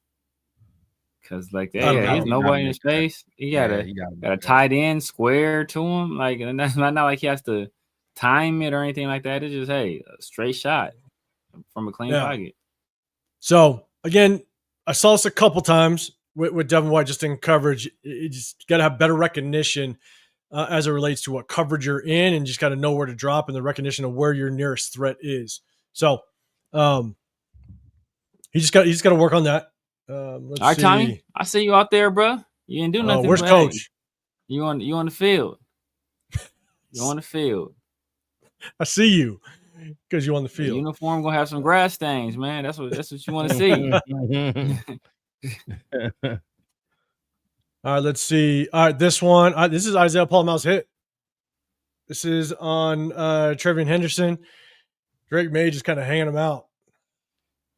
Because he's nobody in his face. He got a tight end square to him. And that's not like he has to time it or anything like that. It's just a straight shot from a clean pocket. So again, I saw this a couple times. with Devin White just in coverage. You just got to have better recognition as it relates to what coverage you're in, and just got to know where to drop and the recognition of where your nearest threat is. So he just got to work on that. Let's All right, see. Tommy, I see you out there, bro. You didn't do nothing. Where's Coach? You on the field. You on the field. I see you because you on the field. The uniform gonna have some grass stains, man. That's what you want to see. All right, let's see. All right, this one. This is Isaiah Paul-Mal's hit. This is on Trevian Henderson. Drake May just kind of hanging him out.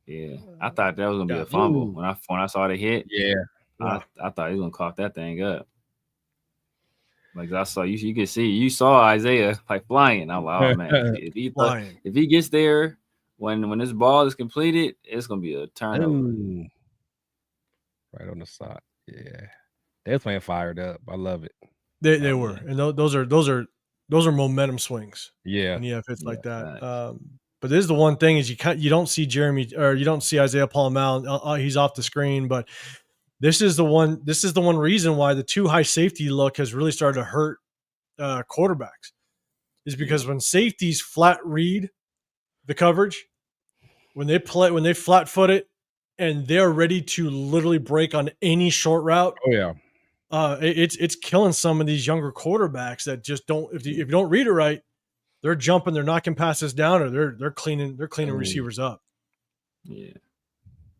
Yeah, I thought that was gonna be a fumble when I saw the hit. Yeah, I thought he was gonna cough that thing up. Like I saw you saw Isaiah like flying. I'm like, oh man, if he gets there when this ball is completed, it's gonna be a turnover. Ooh. Right on the side. Yeah, they're playing fired up. I love it. They were, and those are momentum swings. Yeah, and if it's like that. But this is the one thing is you don't see Jeremy or you don't see Isaiah Paul-Mal. He's off the screen, but this is the one reason why the too high safety look has really started to hurt quarterbacks is because when safeties flat read the coverage, when they flat foot it and they're ready to literally break on any short route. Oh yeah. It's killing some of these younger quarterbacks that just don't. If you don't read it right, they're jumping, they're knocking passes down, or they're cleaning receivers up. Yeah.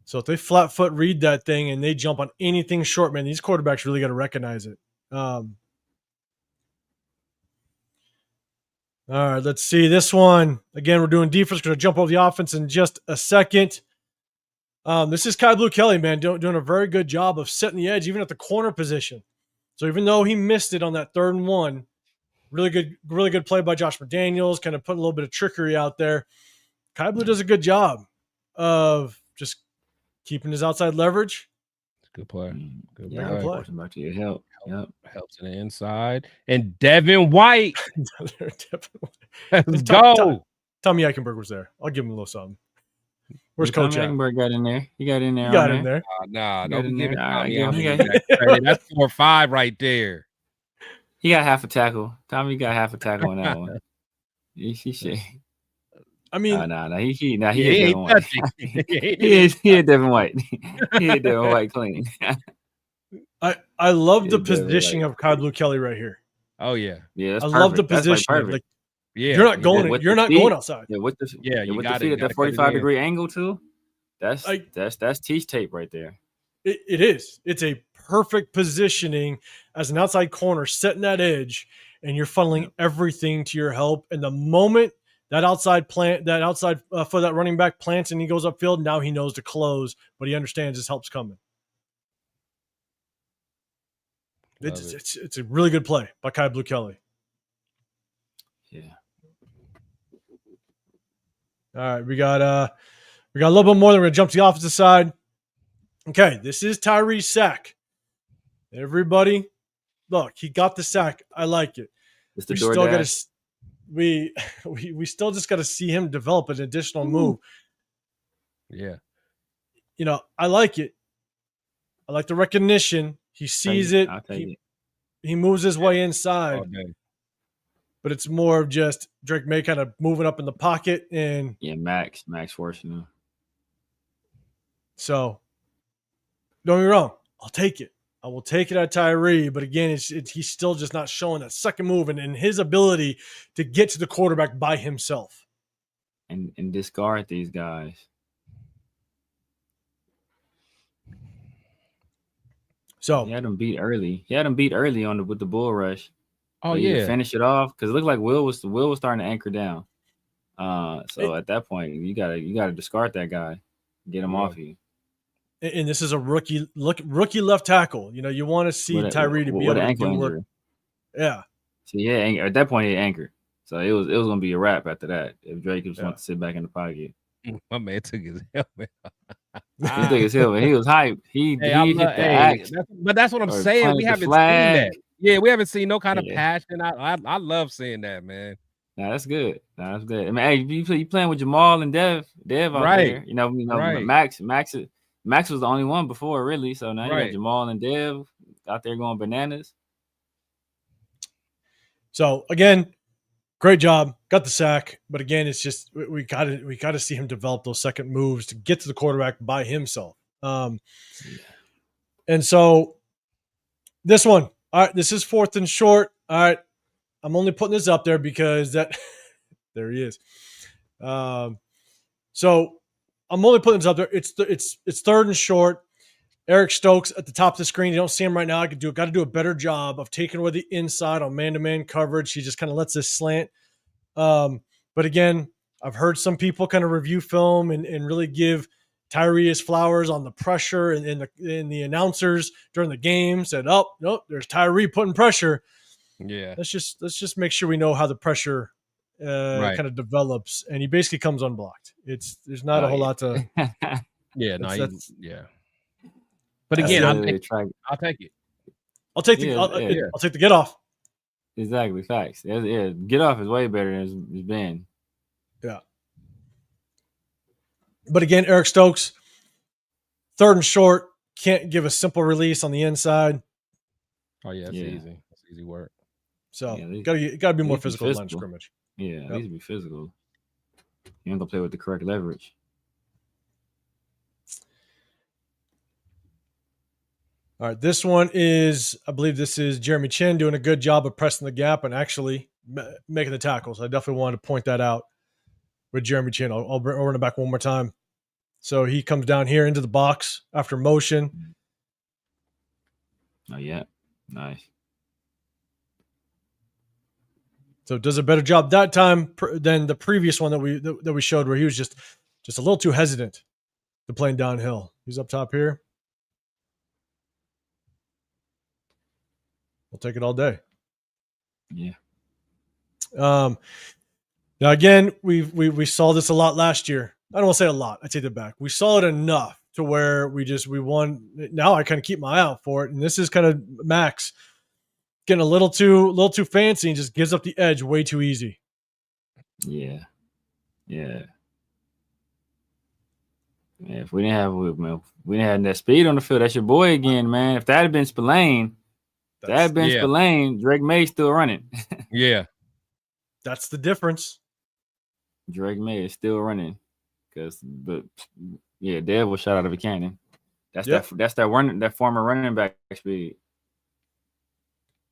So if they flat foot read that thing and they jump on anything short, man, these quarterbacks really got to recognize it. All right, let's see this one again. We're doing defense. Going to jump over the offense in just a second. This is Kai Blue Kelly, man, doing a very good job of setting the edge, even at the corner position. So even though he missed it on that 3rd and 1, really good play by Josh McDaniels, kind of putting a little bit of trickery out there. Kai Blue does a good job of just keeping his outside leverage. Good play. Good play. About to get help. Yep. Helps to the inside. And Devin White. Let's go. Tommy Eichenberg was there. I'll give him a little something. Where's Coach? Eichenberg got in there. He got in there. He got in there. Nah, don't give it. That's That's 4 or 5 right there. He got half a tackle. Tommy got half a tackle on that one. He should. I mean, he hit Devin White. He hit Devin White. He hit Devin White clean. I love the positioning of Kai Blue Kelly right here. Oh yeah, yeah. I love the position. Like, yeah, you're not going. You're not going outside. Yeah, with the you with got the feet at that 45-degree angle too. That's teach tape right there. It is. It's a perfect positioning as an outside corner, setting that edge, and you're funneling everything to your help. And the moment that outside for that running back plants and he goes upfield, now he knows to close, but he understands his help's coming. It's a really good play by Kai Blue Kelly. Yeah. All right, we got a little bit more. Then we're gonna jump to the offensive side. Okay, this is Tyree's sack. Everybody, look, he got the sack. I like it. It's the DoorDash. We still just got to see him develop an additional move. Yeah. I like it. I like the recognition. He sees it. He moves his way inside. But it's more of just Drake May kind of moving up in the pocket and Max forcing. So don't get me wrong, I'll take it. I will take it at Tyree, but again, he's still just not showing that second move and his ability to get to the quarterback by himself. And discard these guys. So he had him beat early. With the bull rush. Oh yeah, finish it off because it looked like Will was starting to anchor down. So at that point, you gotta discard that guy, get him off you. And this is a rookie left tackle. You want to see Tyree to be able to do work. Yeah. So at that point he anchored. So it was gonna be a wrap after that if Drake just wanted to sit back in the pocket. My man took his helmet. He took his helmet. He was hyped. He hit the axe. But that's what I'm saying. We haven't seen that. Yeah, we haven't seen no kind of passion. I love seeing that, man. Nah, that's good. I mean, hey, you playing with Jamal and Dev out there. Right. Max Max was the only one before, really. So now you Right. got Jamal and Dev out there going bananas. So again, great job, got the sack, but again, it's just we got to see him develop those second moves to get to the quarterback by himself. And so this one, all right, this is 4th and short. All right, I'm only putting this up there because that there he is. So I'm only putting this up there. It's 3rd and short. Eric Stokes at the top of the screen. You don't see him right now. I got to do a better job of taking away the inside on man-to-man coverage. He just kind of lets this slant. But again, I've heard some people kind of review film and really give Tyree his flowers on the pressure, and the announcers during the game said, "Oh, no, there's Tyree putting pressure." Yeah. Let's just make sure we know how the pressure kind of develops, and he basically comes unblocked. There's not a whole lot to. Yeah, no, yeah. But again, I'll take it. I'll take the get off. Exactly, facts. Yeah, get off is way better than it's been. Yeah. But again, Eric Stokes, 3rd and short, can't give a simple release on the inside. Oh yeah, it's easy. It's easy work. So gotta be more physical line of scrimmage. Yeah, at least be physical. You ain't gonna play with the correct leverage. All right, this one is, I believe this is Jeremy Chin doing a good job of pressing the gap and actually making the tackles. I definitely wanted to point that out with Jeremy Chin. I'll run it back one more time. So he comes down here into the box after motion. Oh, yeah. Nice. So does a better job that time than the previous one that we showed, where he was just a little too hesitant to playing downhill. He's up top here. We'll take it all day. Yeah. Now again, we saw this a lot last year. I don't want to say a lot. I take it back. We saw it enough to where we won. Now I kind of keep my eye out for it, and this is kind of Max getting a little too fancy and just gives up the edge way too easy. Yeah. If we didn't have that speed on the field, that's your boy again, man. If that had been Spillane, Drake May's still running. Yeah. That's the difference. Drake May is still running. Dev was shot out of a cannon. That's that former running back speed.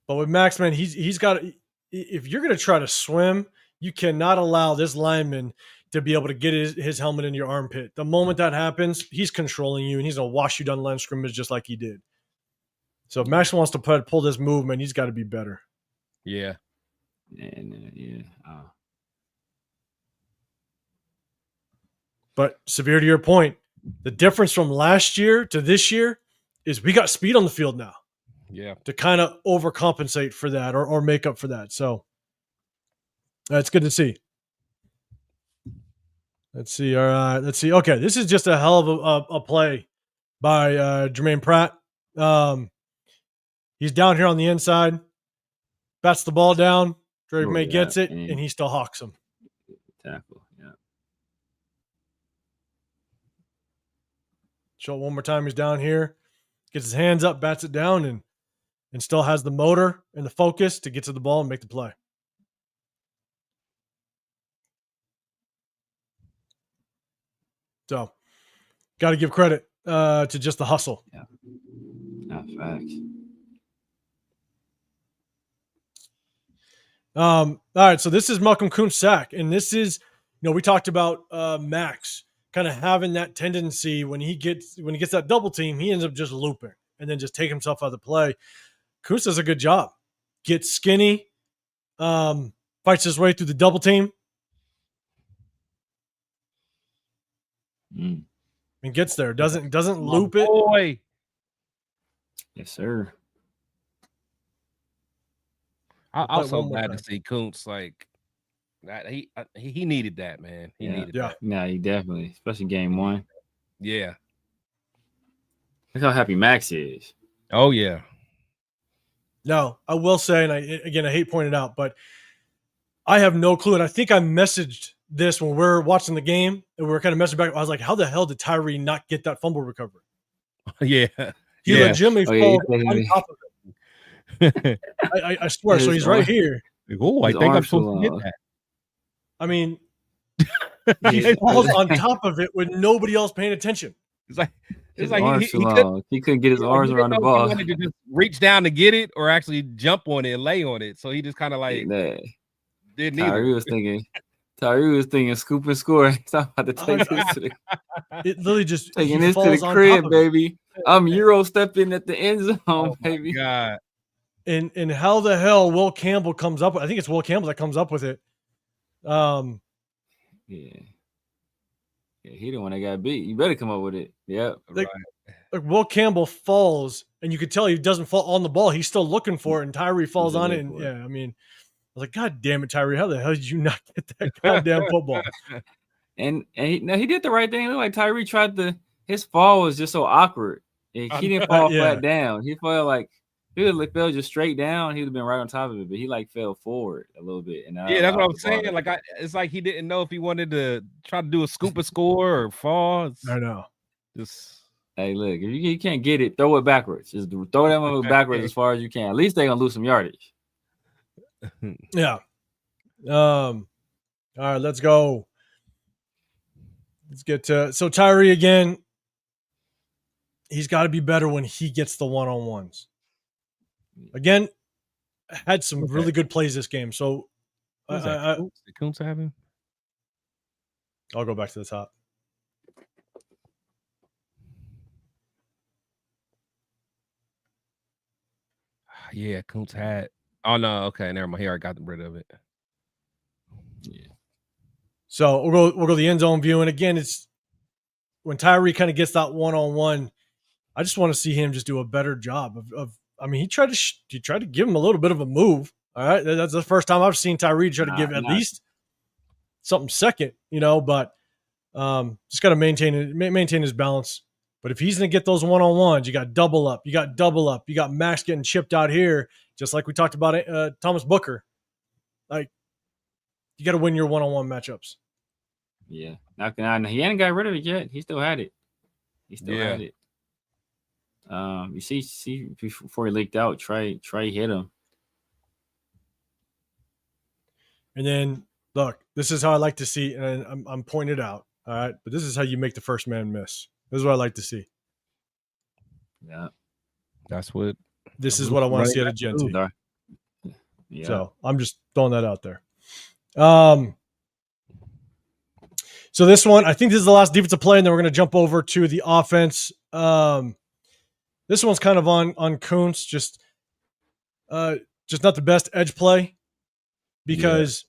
But with Max, man, he's got, if you're going to try to swim, you cannot allow this lineman to be able to get his helmet in your armpit. The moment that happens, he's controlling you, and he's going to wash you down the line of scrimmage just like he did. So if Max wants to pull this movement, he's got to be better. Yeah. But Severe, to your point, the difference from last year to this year is we got speed on the field now. Yeah. To kind of overcompensate for that or make up for that. So that's good to see. Let's see. All right. Let's see. Okay. This is just a hell of a play by Jermaine Pratt. He's down here on the inside, bats the ball down. Drake May gets it, and he still hawks him. Tackle, yeah. Show it one more time. He's down here, gets his hands up, bats it down, and still has the motor and the focus to get to the ball and make the play. So, got to give credit to just the hustle. Yeah. Facts. All right, so this is Malcolm Kuntz sack, and this is, we talked about Max kind of having that tendency when he gets that double team, he ends up just looping and then just taking himself out of the play. Kuntz does a good job. Gets skinny, fights his way through the double team, and gets there. Doesn't loop it. Boy. Yes, sir. I'm so glad to see Kuntz like that. He needed that, man. He needed that. Yeah, he definitely, especially game one. Yeah. Look how happy Max is. Oh yeah. No, I will say, and I hate pointing it out, but I have no clue, and I think I messaged this when we're watching the game and we're kind of messing back. I was like, how the hell did Tyree not get that fumble recovery? Yeah. He legitimately falls yeah. on top of it. I swear. So he's right here. Oh, I think I'm supposed to get that. I mean, he falls on top of it with nobody else paying attention. It's like he couldn't get his arms around the ball. He wanted to just reach down to get it or actually jump on it and lay on it. So he just kind of like didn't either. Tyree was thinking scoop and score. He's about to take this to the it literally just taking this to the crib, baby. I'm Euro stepping at the end zone, baby. God. And how the hell Will Campbell comes up with, I think it's Will Campbell that comes up with it. Yeah, he the one that got beat. You better come up with it. Yeah, like Will Campbell falls, and you could tell he doesn't fall on the ball. He's still looking for it, and Tyree falls on it. And I mean, I was like, God damn it, Tyree! How the hell did you not get that goddamn football? and he did the right thing. It looked like Tyree his fall was just so awkward. He didn't fall flat down. He fell like. He would have fell just straight down. He would have been right on top of it, but he like fell forward a little bit. And that's what I'm saying. Like it's like he didn't know if he wanted to try to do a scoop and score or fall. I know. Hey, look, if you can't get it, throw it backwards. Just throw that backwards as far as you can. At least they're gonna lose some yardage. Yeah. All right, let's go. Let's get to Tyree again. He's got to be better when he gets the one-on-ones. Again, had some really good plays this game. So did Kuntz have him? I'll go back to the top. Yeah, Kuntz had. Oh no, okay, never mind. Here, I got rid of it. Yeah. So we'll go the end zone view, and again, it's when Tyree kind of gets that one-on-one. I just want to see him just do a better job of I mean, he tried to give him a little bit of a move. All right, that's the first time I've seen Tyree try to give at least something second, but just got to maintain his balance. But if he's going to get those one-on-ones, you got double up, you got Max getting chipped out here, just like we talked about Thomas Booker. Like, you got to win your one-on-one matchups. Yeah, he hadn't got rid of it yet. He still had it. Had it. You see before he leaked out, Trey hit him. And then look, this is how I like to see, and I'm pointing it out. All right, but this is how you make the first man miss. This is what I like to see. Yeah, this is what I want to see out of Genty. Yeah. So I'm just throwing that out there. So this one, I think this is the last defensive play, and then we're going to jump over to the offense. This one's kind of on Kuntz, just not the best edge play because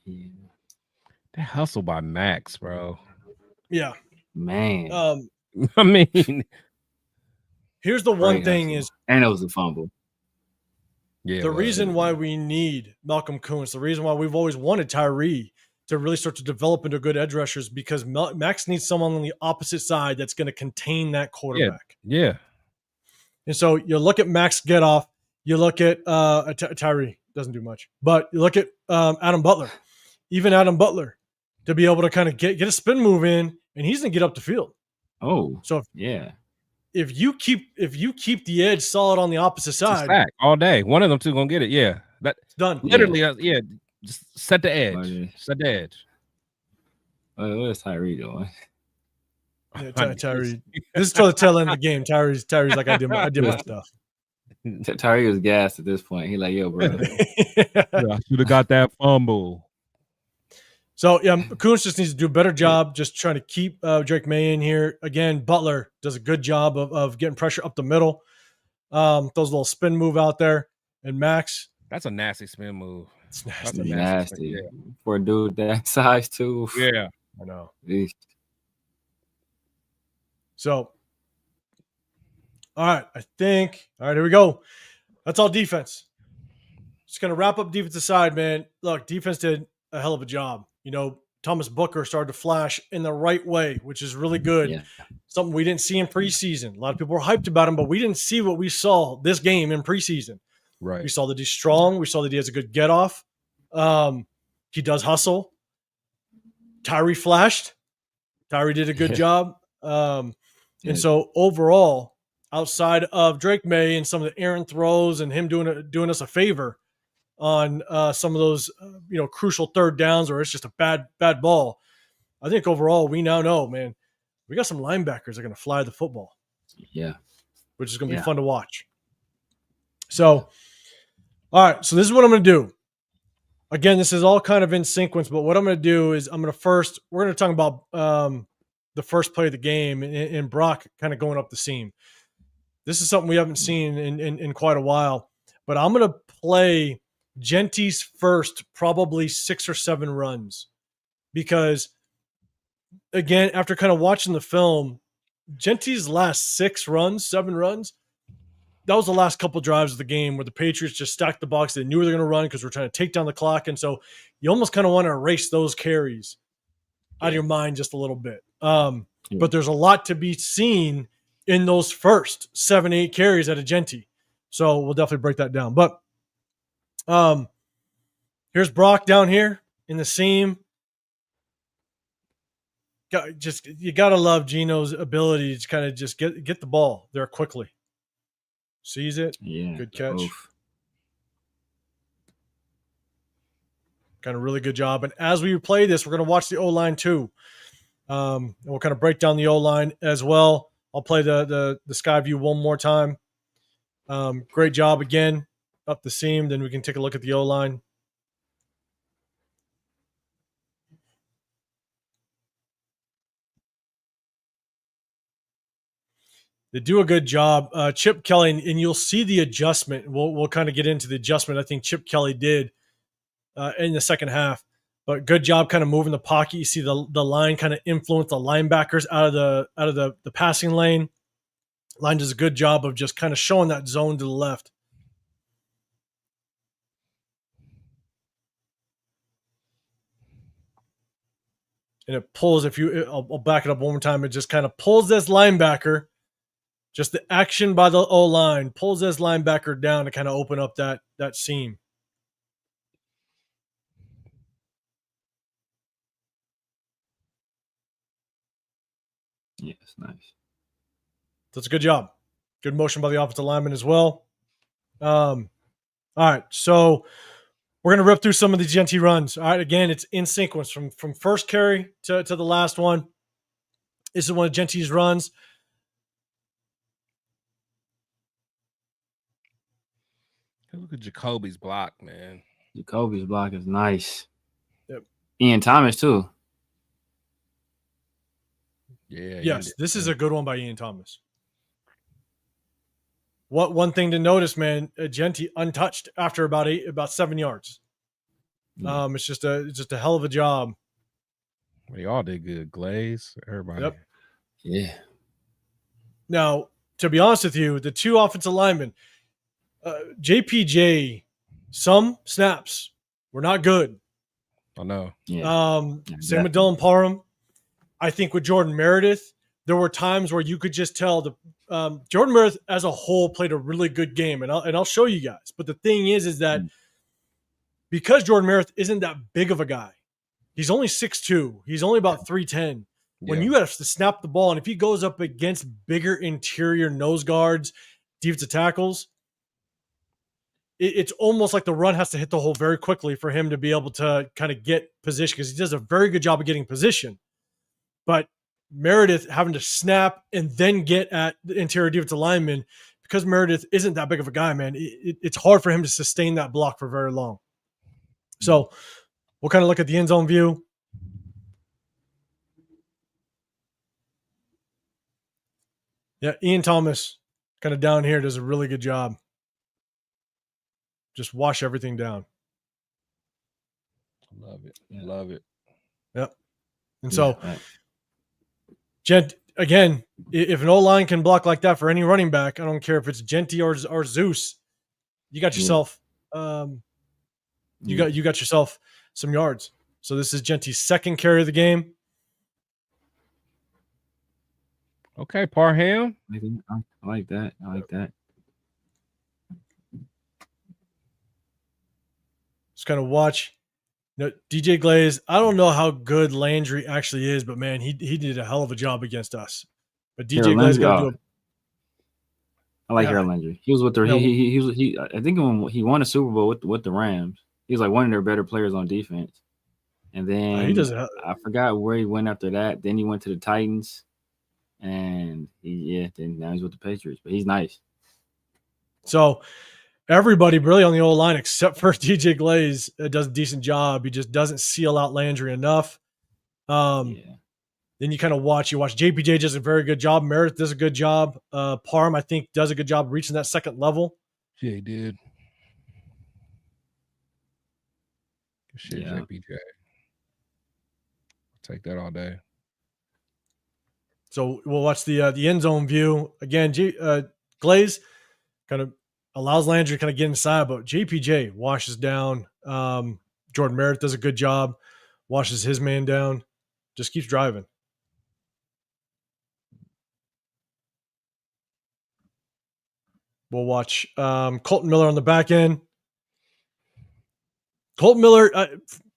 that hustle by Max, bro. Yeah, man. I mean, here's the one thing is, and it was a fumble. Yeah, the reason why we need Malcolm Kuntz, the reason why we've always wanted Tyree to really start to develop into good edge rushers, because Max needs someone on the opposite side that's going to contain that quarterback. Yeah. And so you look at Max get off, you look at Tyree, doesn't do much, but you look at Adam Butler, even Adam Butler, to be able to kind of get a spin move in, and he's going to get up the field. Oh, so yeah. If you keep the edge solid on the opposite side all day, one of them two gonna get it. Yeah, that's done. Literally, just set the edge. Oh, yeah. Set the edge. What's Tyree doing? Yeah, Tyree. This is toward the tail end of the game. Tyree's like, I did my stuff. Tyree was gassed at this point. He like, yo, bro. I should have got that fumble. So, yeah, Kuntz just needs to do a better job just trying to keep Drake May in here. Again, Butler does a good job of getting pressure up the middle. Those little spin move out there. And Max. That's a nasty spin move. It's nasty. That's nasty. For a dude that size, too. Yeah. I know. Eesh. So, all right, here we go. That's all defense. Just going to wrap up defensive side, man. Look, defense did a hell of a job. Thomas Booker started to flash in the right way, which is really good. Yeah. Something we didn't see in preseason. A lot of people were hyped about him, but we didn't see what we saw this game in preseason. Right. We saw that he's strong. We saw that he has a good get off. He does hustle. Tyree flashed. Tyree did a good job. And so overall, outside of Drake May and some of the errant throws and him doing us a favor on some of those crucial third downs where it's just a bad ball, I think overall we now know, man, we got some linebackers that are going to fly the football. Yeah. Which is going to be fun to watch. So, all right. So this is what I'm going to do. Again, this is all kind of in sequence, but what I'm going to do is we're going to talk about the first play of the game and Brock kind of going up the seam. This is something we haven't seen in quite a while, but I'm going to play Genty's first probably 6 or 7 runs because, again, after kind of watching the film, Genty's last 7 runs, that was the last couple drives of the game where the Patriots just stacked the box. They knew they were going to run because we're trying to take down the clock. And so you almost kind of want to erase those carries out of your mind just a little bit. But there's a lot to be seen in those first 7-8 carries at a Genty. So we'll definitely break that down. But here's Brock down here in the seam. You got to love Geno's ability to kind of just get the ball there quickly. Sees it. Yeah. Good catch. Kind of really good job. And as we play this, we're going to watch the O-line too. And we'll kind of break down the O-line as well. I'll play the sky view one more time. Great job again up the seam. Then we can take a look at the O-line. They do a good job. Chip Kelly, and you'll see the adjustment. We'll kind of get into the adjustment I think Chip Kelly did in the second half. But good job kind of moving the pocket. You see the line kind of influence the linebackers out of the passing lane. Line does a good job of just kind of showing that zone to the left. And it pulls, I'll back it up one more time. It just kind of pulls this linebacker. Just the action by the O-line pulls this linebacker down to kind of open up that seam. Yes, nice. That's a good job. Good motion by the offensive lineman as well. All right, so we're going to rip through some of these Genty runs. All right, again, it's in sequence from first carry to the last one. This is one of Genty's runs. Look at Jacoby's block, man. Jacoby's block is nice. Yep. Ian Thomas, too. Yeah. Yes, this is a good one by Ian Thomas. One thing to notice, man, Genty untouched after about 7 yards. It's just a hell of a job. They all did good. Glaze, everybody. Yep. Yeah. Now, to be honest with you, the two offensive linemen, JPJ, some snaps were not good. I know. Yeah. Same with Dylan Parham. I think with Jordan Meredith, there were times where you could just tell Jordan Meredith as a whole played a really good game, and I'll show you guys. But the thing is that because Jordan Meredith isn't that big of a guy, he's only 6'2", he's only about 310. When you have to snap the ball, and if he goes up against bigger interior nose guards, defensive tackles, it's almost like the run has to hit the hole very quickly for him to be able to kind of get position, because he does a very good job of getting position. But Meredith having to snap and then get at the interior defensive lineman, because Meredith isn't that big of a guy, man, it's hard for him to sustain that block for very long. So we'll kind of look at the end zone view. Yeah, Ian Thomas kind of down here does a really good job. Just wash everything down. Love it. Love it. Yep. And so, Gent, again, if an O-line can block like that for any running back, I don't care if it's Genty or Zeus, you got yourself you got yourself some yards. So this is Genty's second carry of the game. Okay, Parham. I like that. I like that. Just kind of watch. No, DJ Glaze, I don't know how good Landry actually is, but man, he did a hell of a job against us. But DJ Glaze got to do it. I like Harold Landry. He was with he I think when he won a Super Bowl with the Rams, he was like one of their better players on defense. And then I forgot where he went after that. Then he went to the Titans, and then now he's with the Patriots. But he's nice. So everybody really on the old line except for DJ Glaze does a decent job. He just doesn't seal out Landry enough. Then you kind of watch JPJ does a very good job. Merritt does a good job. Parm, I think, does a good job reaching that second level. Yeah, he did. Good shit, JPJ. Take that all day. So we'll watch the end zone view again. Glaze kind of allows Landry to kind of get inside, but JPJ washes down. Jordan Merritt does a good job, washes his man down, just keeps driving. We'll watch Colton Miller on the back end. Colton Miller,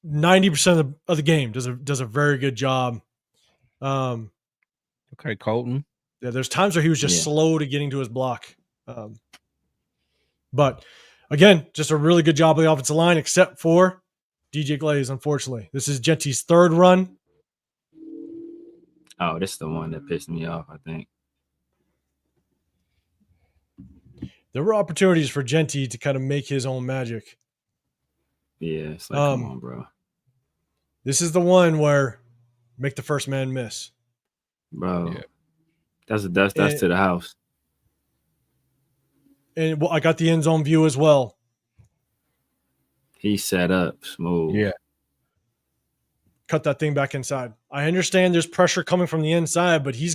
90% of the game does a very good job. Okay, Colton. Yeah, there's times where he was just slow to getting to his block. But again, just a really good job of the offensive line, except for DJ Glaze, unfortunately. This is Genty's third run. Oh, this is the one that pissed me off, I think. There were opportunities for Genty to kind of make his own magic. Yeah, it's like, come on, bro. This is the one where make the first man miss. Bro, that's to the house. And I got the end zone view as well. He set up smooth. Yeah. Cut that thing back inside. I understand there's pressure coming from the inside, but he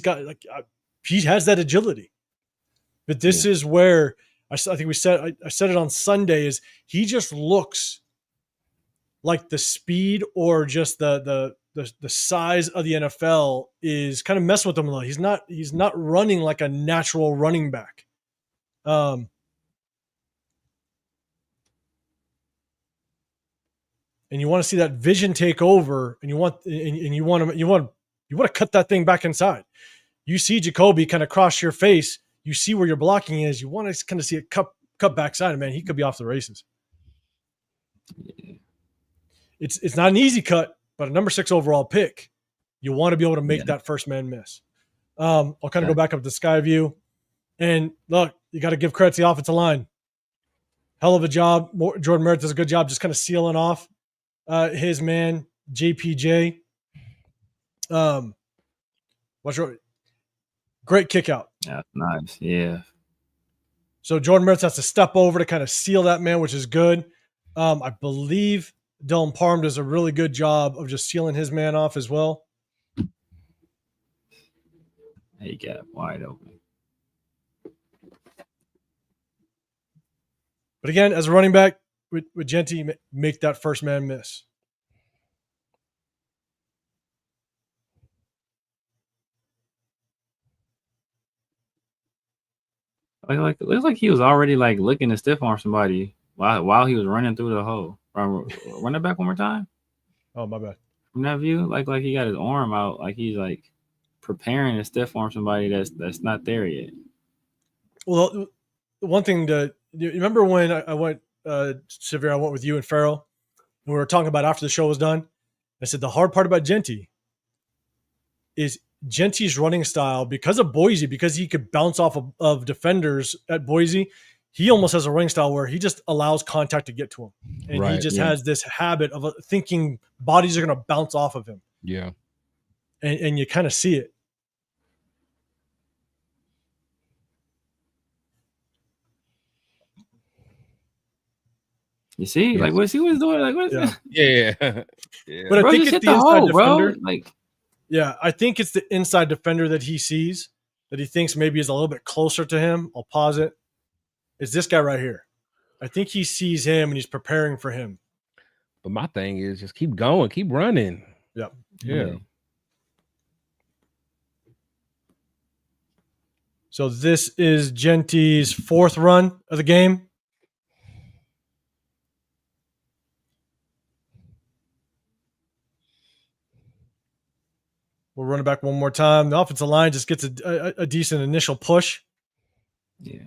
has that agility. But this is where I think I said it on Sunday is he just looks like the speed or just the size of the NFL is kind of messing with him a little. He's not running like a natural running back. And you want to see that vision take over, and you want to cut that thing back inside. You see Jacoby kind of cross your face. You see where your blocking is. You want to kind of see it cut backside, and man, he could be off the races. Yeah. It's not an easy cut, but a number 6 overall pick. You want to be able to make that first man miss. I'll kind of go back up to sky view, and look, you got to give credit to the offensive line. Hell of a job. Jordan Merritt does a good job just kind of sealing off his man JPJ. Great kick out. Yeah, nice. Yeah. So Jordan Merritt has to step over to kind of seal that man, which is good. I believe Dylan Parham does a really good job of just sealing his man off as well. He got wide open. But again, as a running back with Genty, make that first man miss. Like it looks like he was already like looking to stiff arm somebody while he was running through the hole. Run it back one more time. Oh, my bad. From that view, like he got his arm out, like he's like preparing to stiff arm somebody that's not there yet. Well, one thing you remember when I went, Severe, I went with you and Farrell, and we were talking about after the show was done. I said the hard part about Genty is Genty's running style, because of Boise, because he could bounce off of defenders at Boise, he almost has a running style where he just allows contact to get to him. And he just has this habit of thinking bodies are going to bounce off of him. Yeah. And you kind of see it. You see, like what's he was doing? Like what's that? Yeah. But bro, I think it's the inside defender. Like, yeah, I think it's the inside defender that he sees that he thinks maybe is a little bit closer to him. I'll pause it. It's this guy right here. I think he sees him and he's preparing for him. But my thing is just keep going, keep running. Yep. Yeah. So this is Genty's fourth run of the game. We'll run it back one more time. The offensive line just gets a decent initial push. Yeah.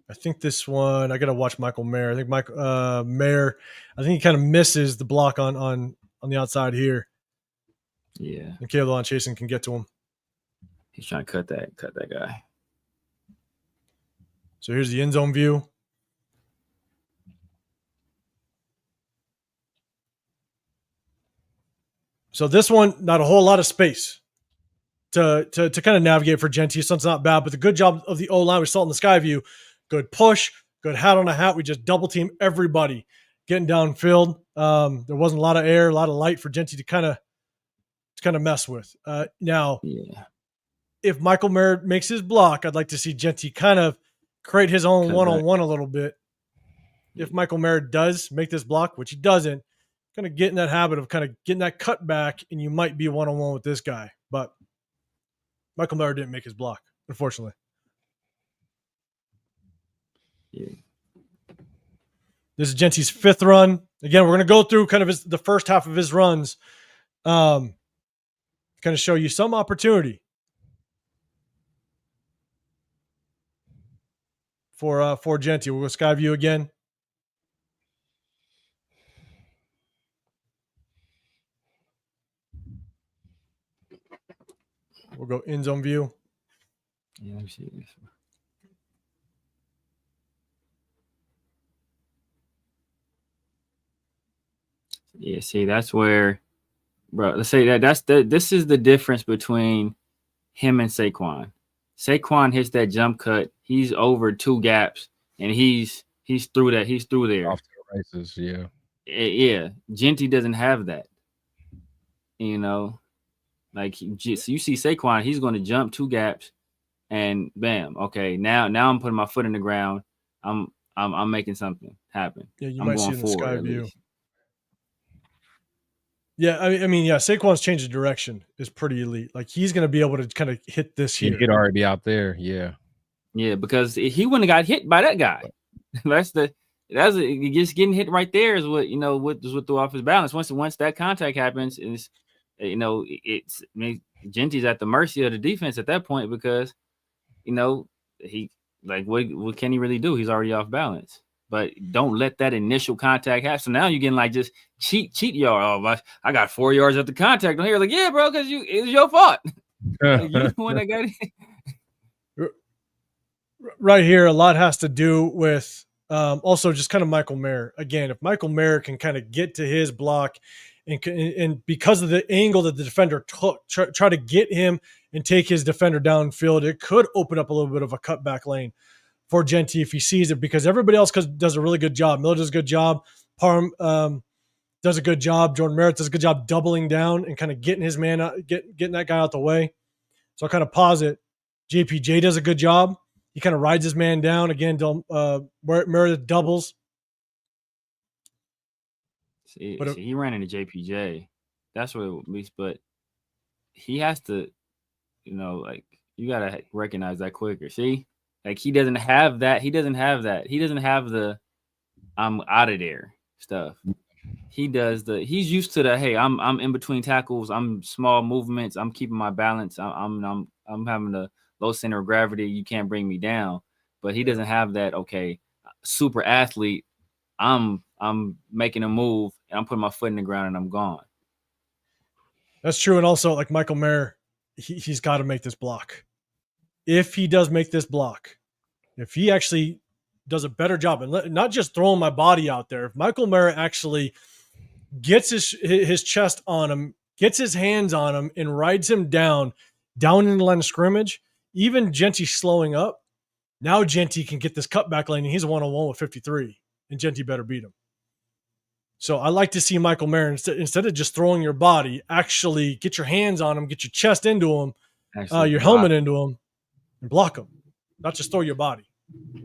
I think this one, I got to watch Michael Mayer. I think Mayer, I think he kind of misses the block on the outside here. Yeah. And Caleb Chasen can get to him. He's trying to cut that guy. So here's the end zone view. So this one, not a whole lot of space to kind of navigate for Genty. So it's not bad, but the good job of the O-line, we saw it in the sky view. Good push, good hat on a hat. We just double team everybody getting downfield. There wasn't a lot of air, a lot of light for Genty to kind of mess with. Now, if Michael Mayer makes his block, I'd like to see Genty kind of create his own one-on-one a little bit. If Michael Mayer does make this block, which he doesn't, kind of get in that habit of kind of getting that cut back, and you might be one-on-one with this guy. But Michael Mayer didn't make his block, unfortunately. Yeah. This is Genty's 5th run. Again, we're going to go through kind of the first half of his runs, kind of show you some opportunity for Genty. We'll go sky view again. We'll go end zone view. Yeah, let me see this one. Yeah, see, that's where, bro. Let's say this is the difference between him and Saquon. Saquon hits that jump cut. He's over 2 gaps, and he's through that. He's through there. Off to the races, yeah. Yeah, Genty doesn't have that. You know, like so you see Saquon, he's going to jump 2 gaps, and bam. Okay, now I'm putting my foot in the ground. I'm making something happen. Yeah, you I'm might see going in the sky forward, view. least. Yeah, I mean, yeah, Saquon's change of direction is pretty elite. Like, he's going to be able to kind of hit this here. He'd already be out there, yeah. Yeah, because he wouldn't have got hit by that guy. That's just getting hit right there is what, what threw off his balance. Once that contact happens, it's Genty's at the mercy of the defense at that point because, he what can he really do? He's already off balance. But don't let that initial contact happen. So now you're getting like just cheat yard. Oh, I got 4 yards at the contact on here. Like, yeah, bro, because it was your fault. Like, you're the one that got it. Right here, a lot has to do with also just kind of Michael Mayer. Again, if Michael Mayer can kind of get to his block and because of the angle that the defender took, try to get him and take his defender downfield, it could open up a little bit of a cutback lane for Genty if he sees it, because everybody else does a really good job. Miller does a good job. Parham does a good job. Jordan Merritt does a good job doubling down and kind of getting his man out, getting that guy out the way. So I'll kind of pause it. JPJ does a good job. He kind of rides his man down. Again, Merritt doubles. See, he ran into JPJ. That's what it means, but he has to, like, you got to recognize that quicker. See? Like, he doesn't have that. He doesn't have the I'm out of there stuff. He's used to the, hey, I'm in between tackles. I'm small movements. I'm keeping my balance. I'm having the low center of gravity. You can't bring me down. But he doesn't have that, okay, super athlete. I'm making a move and I'm putting my foot in the ground and I'm gone. That's true. And also, like, Michael Mayer, he's got to make this block. If he does make this block, if he actually does a better job and not just throwing my body out there, if Michael Mayer actually gets his chest on him, gets his hands on him, and rides him down in the line of scrimmage, even Genty slowing up, now Genty can get this cutback lane, and he's a one-on-one with 53, and Genty better beat him. So I like to see Michael Mayer, instead of just throwing your body, actually get your hands on him, get your chest into him, your helmet into him, and block him, not just throw your body.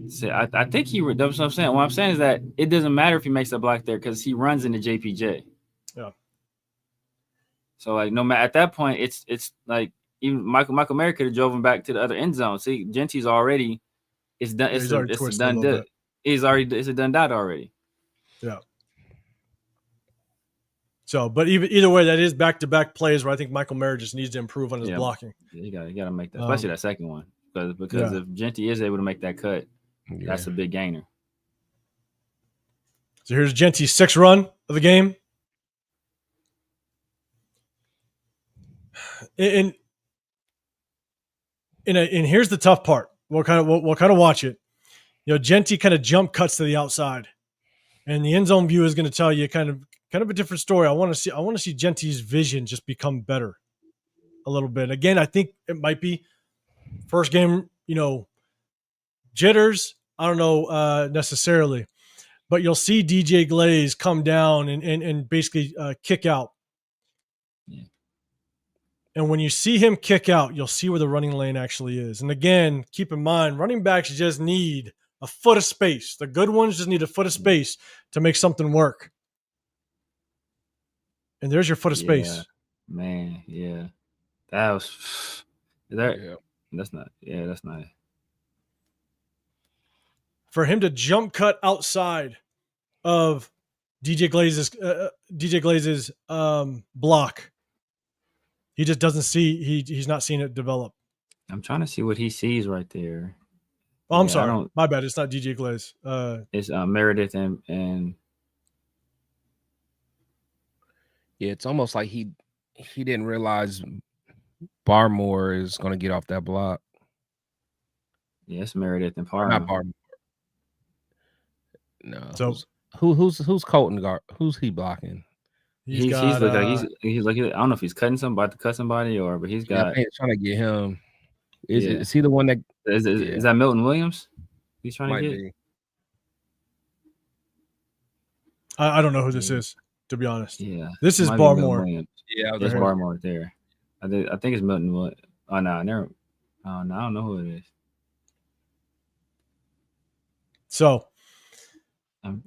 See, I think that's what I'm saying. What I'm saying is that it doesn't matter if he makes a block there because he runs into JPJ. Yeah. So, like, no matter at that point, it's like even Michael Mayer could have drove him back to the other end zone. See, Genty's already it's done. It's a done. It's a done dot already. Yeah. So, but either way, that is back-to-back plays where I think Michael Merritt just needs to improve on his blocking. You got to make that, especially that second one, because if Genty is able to make that cut, that's a big gainer. So here's Genty's 6th run of the game, and here's the tough part. We'll kind of watch it. Genty kind of jump cuts to the outside, and the end zone view is going to tell you kind of a different story. I want to see Genty's vision just become better a little bit. Again, I think it might be first game, jitters. I don't know necessarily, but you'll see DJ Glaze come down and basically kick out. Yeah. And when you see him kick out, you'll see where the running lane actually is. And again, keep in mind, running backs just need a foot of space. The good ones just need a foot of space to make something work. And there's your foot of space. Man, yeah. That's not it. For him to jump cut outside of DJ Glaze's block, he just doesn't see. He's not seeing it develop. I'm trying to see what he sees right there. Oh, I'm sorry. My bad. It's not DJ Glaze. It's Meredith and yeah, it's almost like he didn't realize Barmore is going to get off that block. Yeah, it's Meredith and Parham. Not Barmore. No. So who's Colton guard? Who's he blocking? He's like I don't know if he's cutting somebody to cut somebody but he's got trying to get him. Is he the one that is that Milton Williams? He's trying to get. Be. I don't know who this is, to be honest. Yeah, this is Barmore. Yeah, there's Barmore right there. I think it's Milton Williams. Oh no, never. Oh no, I don't know who it is. So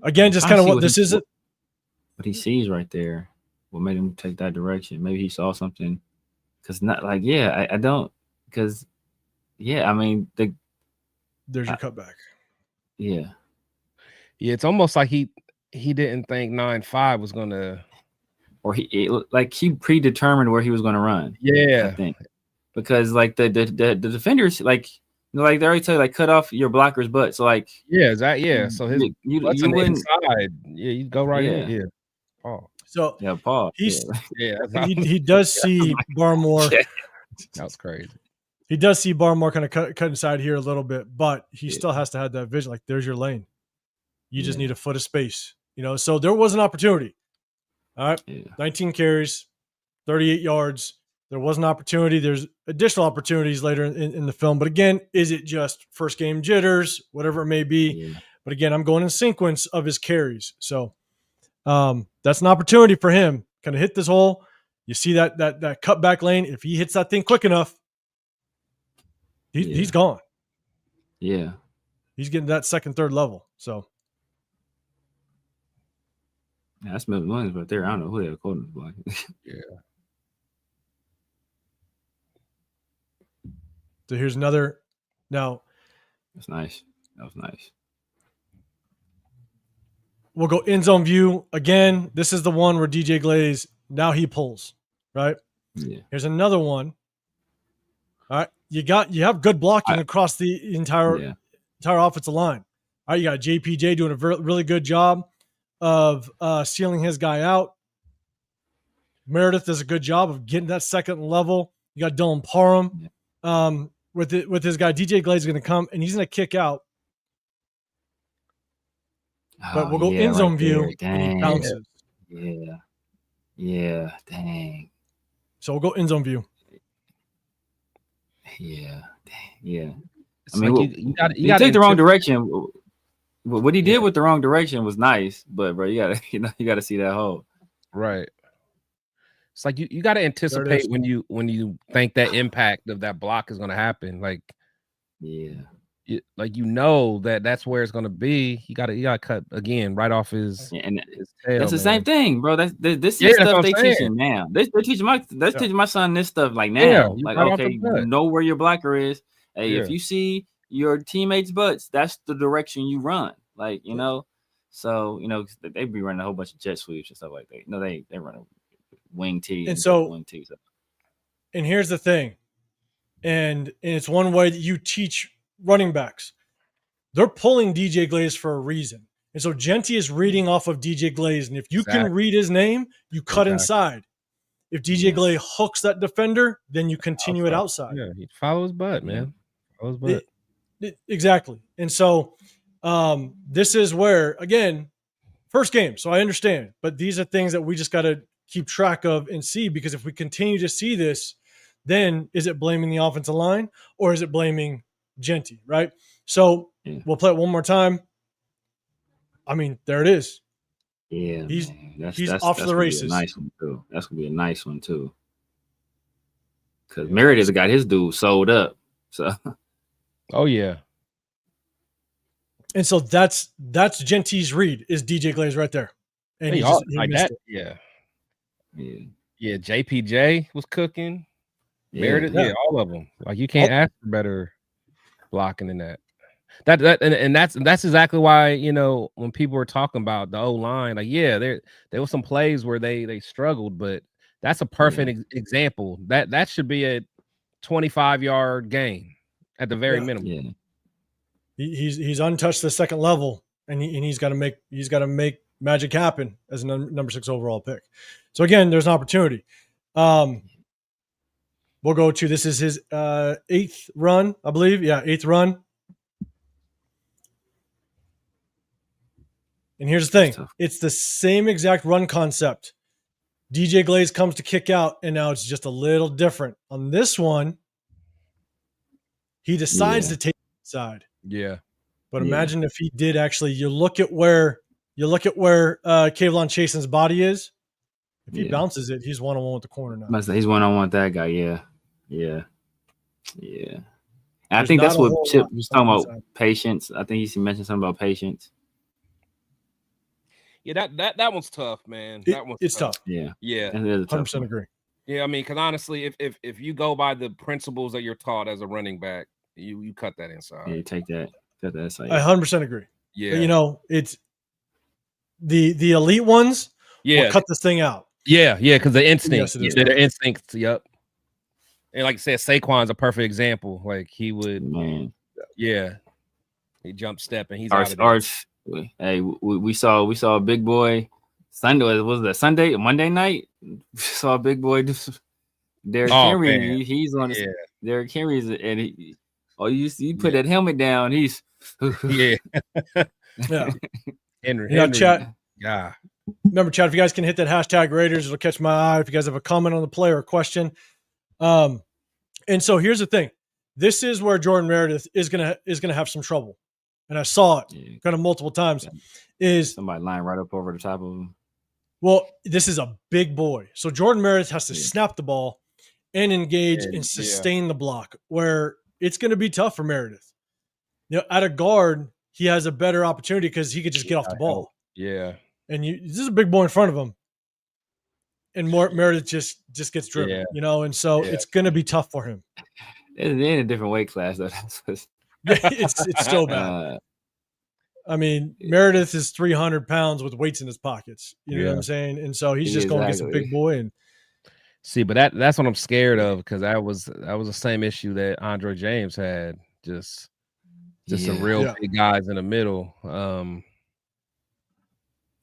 again, just kind of what this is. What he sees right there, what made him take that direction? Maybe he saw something. Because not like I don't. Because I mean there's your cutback. Yeah. Yeah, it's almost like he didn't think 9-5 was gonna, or he predetermined where he was gonna run. Yeah, I think because like the defenders like they already tell you cut off your blocker's butt. So like so his you wouldn't inside. Yeah, you go right in. Yeah. Paul. So Paul. He does see Barmore. That was crazy. He does see Barmore kind of cut inside here a little bit, but he still has to have that vision. Like, there's your lane. You just need a foot of space, So there was an opportunity. All right, 19 carries, 38 yards. There was an opportunity. There's additional opportunities later in the film. But again, is it just first game jitters, whatever it may be? Yeah. But again, I'm going in sequence of his carries. So that's an opportunity for him. Kind of hit this hole. You see that cutback lane. If he hits that thing quick enough, he's gone. Yeah. He's getting that second, third level. So. Yeah, that's Milton Williams right there. I don't know who they're quoting block. Yeah. So here's another. Now. That's nice. That was nice. We'll go end zone view again. This is the one where DJ Glaze now he pulls, right? Yeah. Here's another one. All right, you have good blocking across the entire offensive line. All right, you got JPJ doing a really good job of sealing his guy out. Meredith does a good job of getting that second level. You got Dylan Parham with his guy. DJ Glaze is going to come and he's going to kick out. But we'll go end zone view and he bounces. Yeah. Yeah. Dang. So we'll go end zone view. Yeah. Dang. Yeah. I mean, like you take the wrong direction. What he did with the wrong direction was nice, but bro, you gotta see that hole. Right. It's like you got to anticipate when you think that impact of that block is going to happen. Like, that's where it's going to be. You got to cut again right off his. And his tail, that's the same thing, bro. This is stuff they teaching now. They're teaching my son this stuff like now. Yeah, like right okay, you know where your blocker is. Hey, if you see your teammates' butts, that's the direction you run. Like So, they be running a whole bunch of jet sweeps and stuff like that. They run a wing tee And so, wing tee. So. And here's the thing, and it's one way that you teach running backs. They're pulling DJ Glaze for a reason. And so Genty is reading off of DJ Glaze. And if you can read his name, you cut inside. If DJ Glaze hooks that defender, then you continue it outside. Yeah, he follows butt, man. Follows butt. Exactly. And so this is where, again, first game. So I understand. But these are things that we just got to keep track of and see, because if we continue to see this, then is it blaming the offensive line or is it blaming Genty, right? So we'll play it one more time. I mean, there it is. Yeah, he's off to the races. Nice one too. That's gonna be a nice one too. Because Meredith got his dude sold up. So, oh yeah. And so that's Genty's read is DJ Glaze right there, and he missed it. Yeah. JPJ was cooking. Meredith, all of them. Like, you can't ask for better blocking than that. And that's exactly why, when people were talking about the O-line, like, there were some plays where they struggled, but that's a perfect example. That should be a 25-yard game at the very minimum. He's untouched the second level, and he's got to make magic happen as a number 6 overall pick. So again, there's an opportunity. We'll go to, this is his 8th run, I believe. Yeah, 8th run. And here's the thing. It's the same exact run concept. DJ Glaze comes to kick out, and now it's just a little different. On this one, he decides to take it inside. Yeah. But imagine if he did actually, you look at where Kayvon Chasen's body is. If he bounces it, he's one-on-one with the corner now. He's one-on-one with that guy, yeah. And I think that's what Chip was talking about, patience. I think he mentioned something about patience. Yeah, that one's tough, man. It's tough. Yeah. 100% agree. Yeah, I mean, because honestly, if you go by the principles that you're taught as a running back, you cut that inside. Yeah, you take that. Cut that inside. I 100% agree. Yeah. But, it's the elite ones will cut this thing out. Yeah, because the instinct. Their instincts, yep. And like I said, Saquon's a perfect example. Like, he would, he jump step and he's out of there. Hey, we saw a big boy Sunday. Was that Sunday? Monday night? We saw a big boy. Derrick Henry. Man. He's on. Derrick Henry's, and you put that helmet down. He's Henry. Chat. Yeah. Remember, chat, if you guys can hit that hashtag Raiders, it'll catch my eye. If you guys have a comment on the play or a question. And so here's the thing. This is where Jordan Meredith is gonna have some trouble. And I saw it kind of multiple times. Is somebody lying right up over the top of him? Well, this is a big boy. So Jordan Meredith has to snap the ball and engage and sustain the block, where it's going to be tough for Meredith. At a guard, he has a better opportunity because he could just get off the ball. Yeah. And this is a big boy in front of him. And Meredith just gets driven, and so it's going to be tough for him. It's in a different weight class, though. It's still bad. I mean, Meredith is 300 pounds with weights in his pockets. You know what I'm saying? And so he's just going against a big boy. And see, but that's what I'm scared of, because that was the same issue that Andre James had. Just some real big guys in the middle.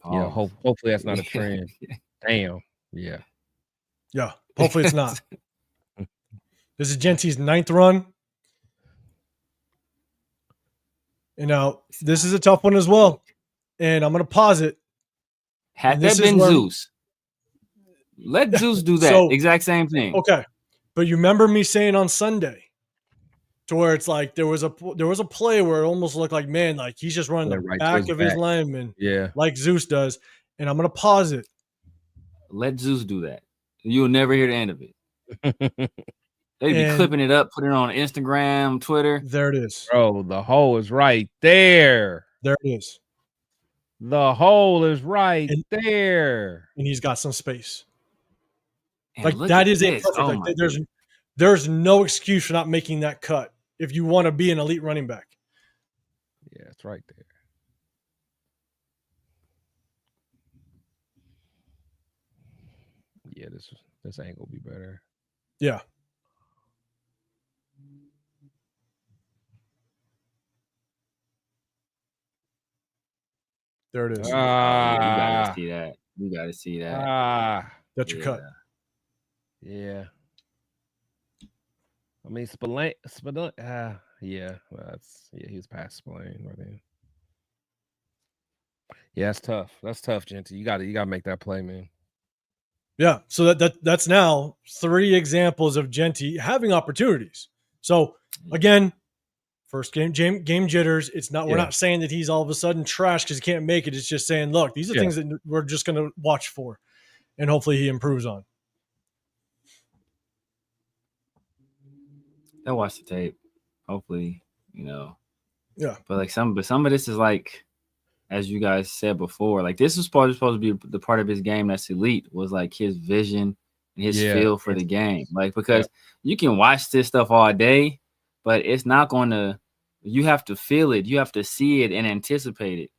Hopefully that's not a trend. Damn. Yeah. Yeah. Hopefully it's not. This is Genty's 9th run. And now this is a tough one as well. And I'm going to pause it. Had that been Zeus, let Zeus do that exact same thing. Okay. But you remember me saying on Sunday, to where it's like there was a play where it almost looked like, man, like he's just running the back of his lineman, like Zeus does. And I'm going to pause it. Let Zeus do that. You'll never hear the end of it. They'd be clipping it up, putting it on Instagram, Twitter. There it is. Bro, the hole is right there. There it is. The hole is right there. And he's got some space. And like, that is a perfect. Like, there's no excuse for not making that cut if you want to be an elite running back. Yeah, it's right there. Yeah, this angle will be better. Yeah. There it is. You gotta see that. You gotta see that. That's your cut. Yeah. I mean, Spillane. Yeah. Well, he was past Spillane right then. Yeah, that's tough. That's tough, Genty. You gotta make that play, man. Yeah. So that's now 3 examples of Genty having opportunities. So again, first game jitters. It's not. We're not saying that he's all of a sudden trash because he can't make it. It's just saying, look, these are things that we're just going to watch for, and hopefully he improves on. They'll watch the tape. Hopefully, Yeah. But like some of this is like, as you guys said before, like this is supposed to be the part of his game that's elite, was like his vision and his feel for the game. Like, because you can watch this stuff all day, but it's not going to, you have to feel it. You have to see it and anticipate it.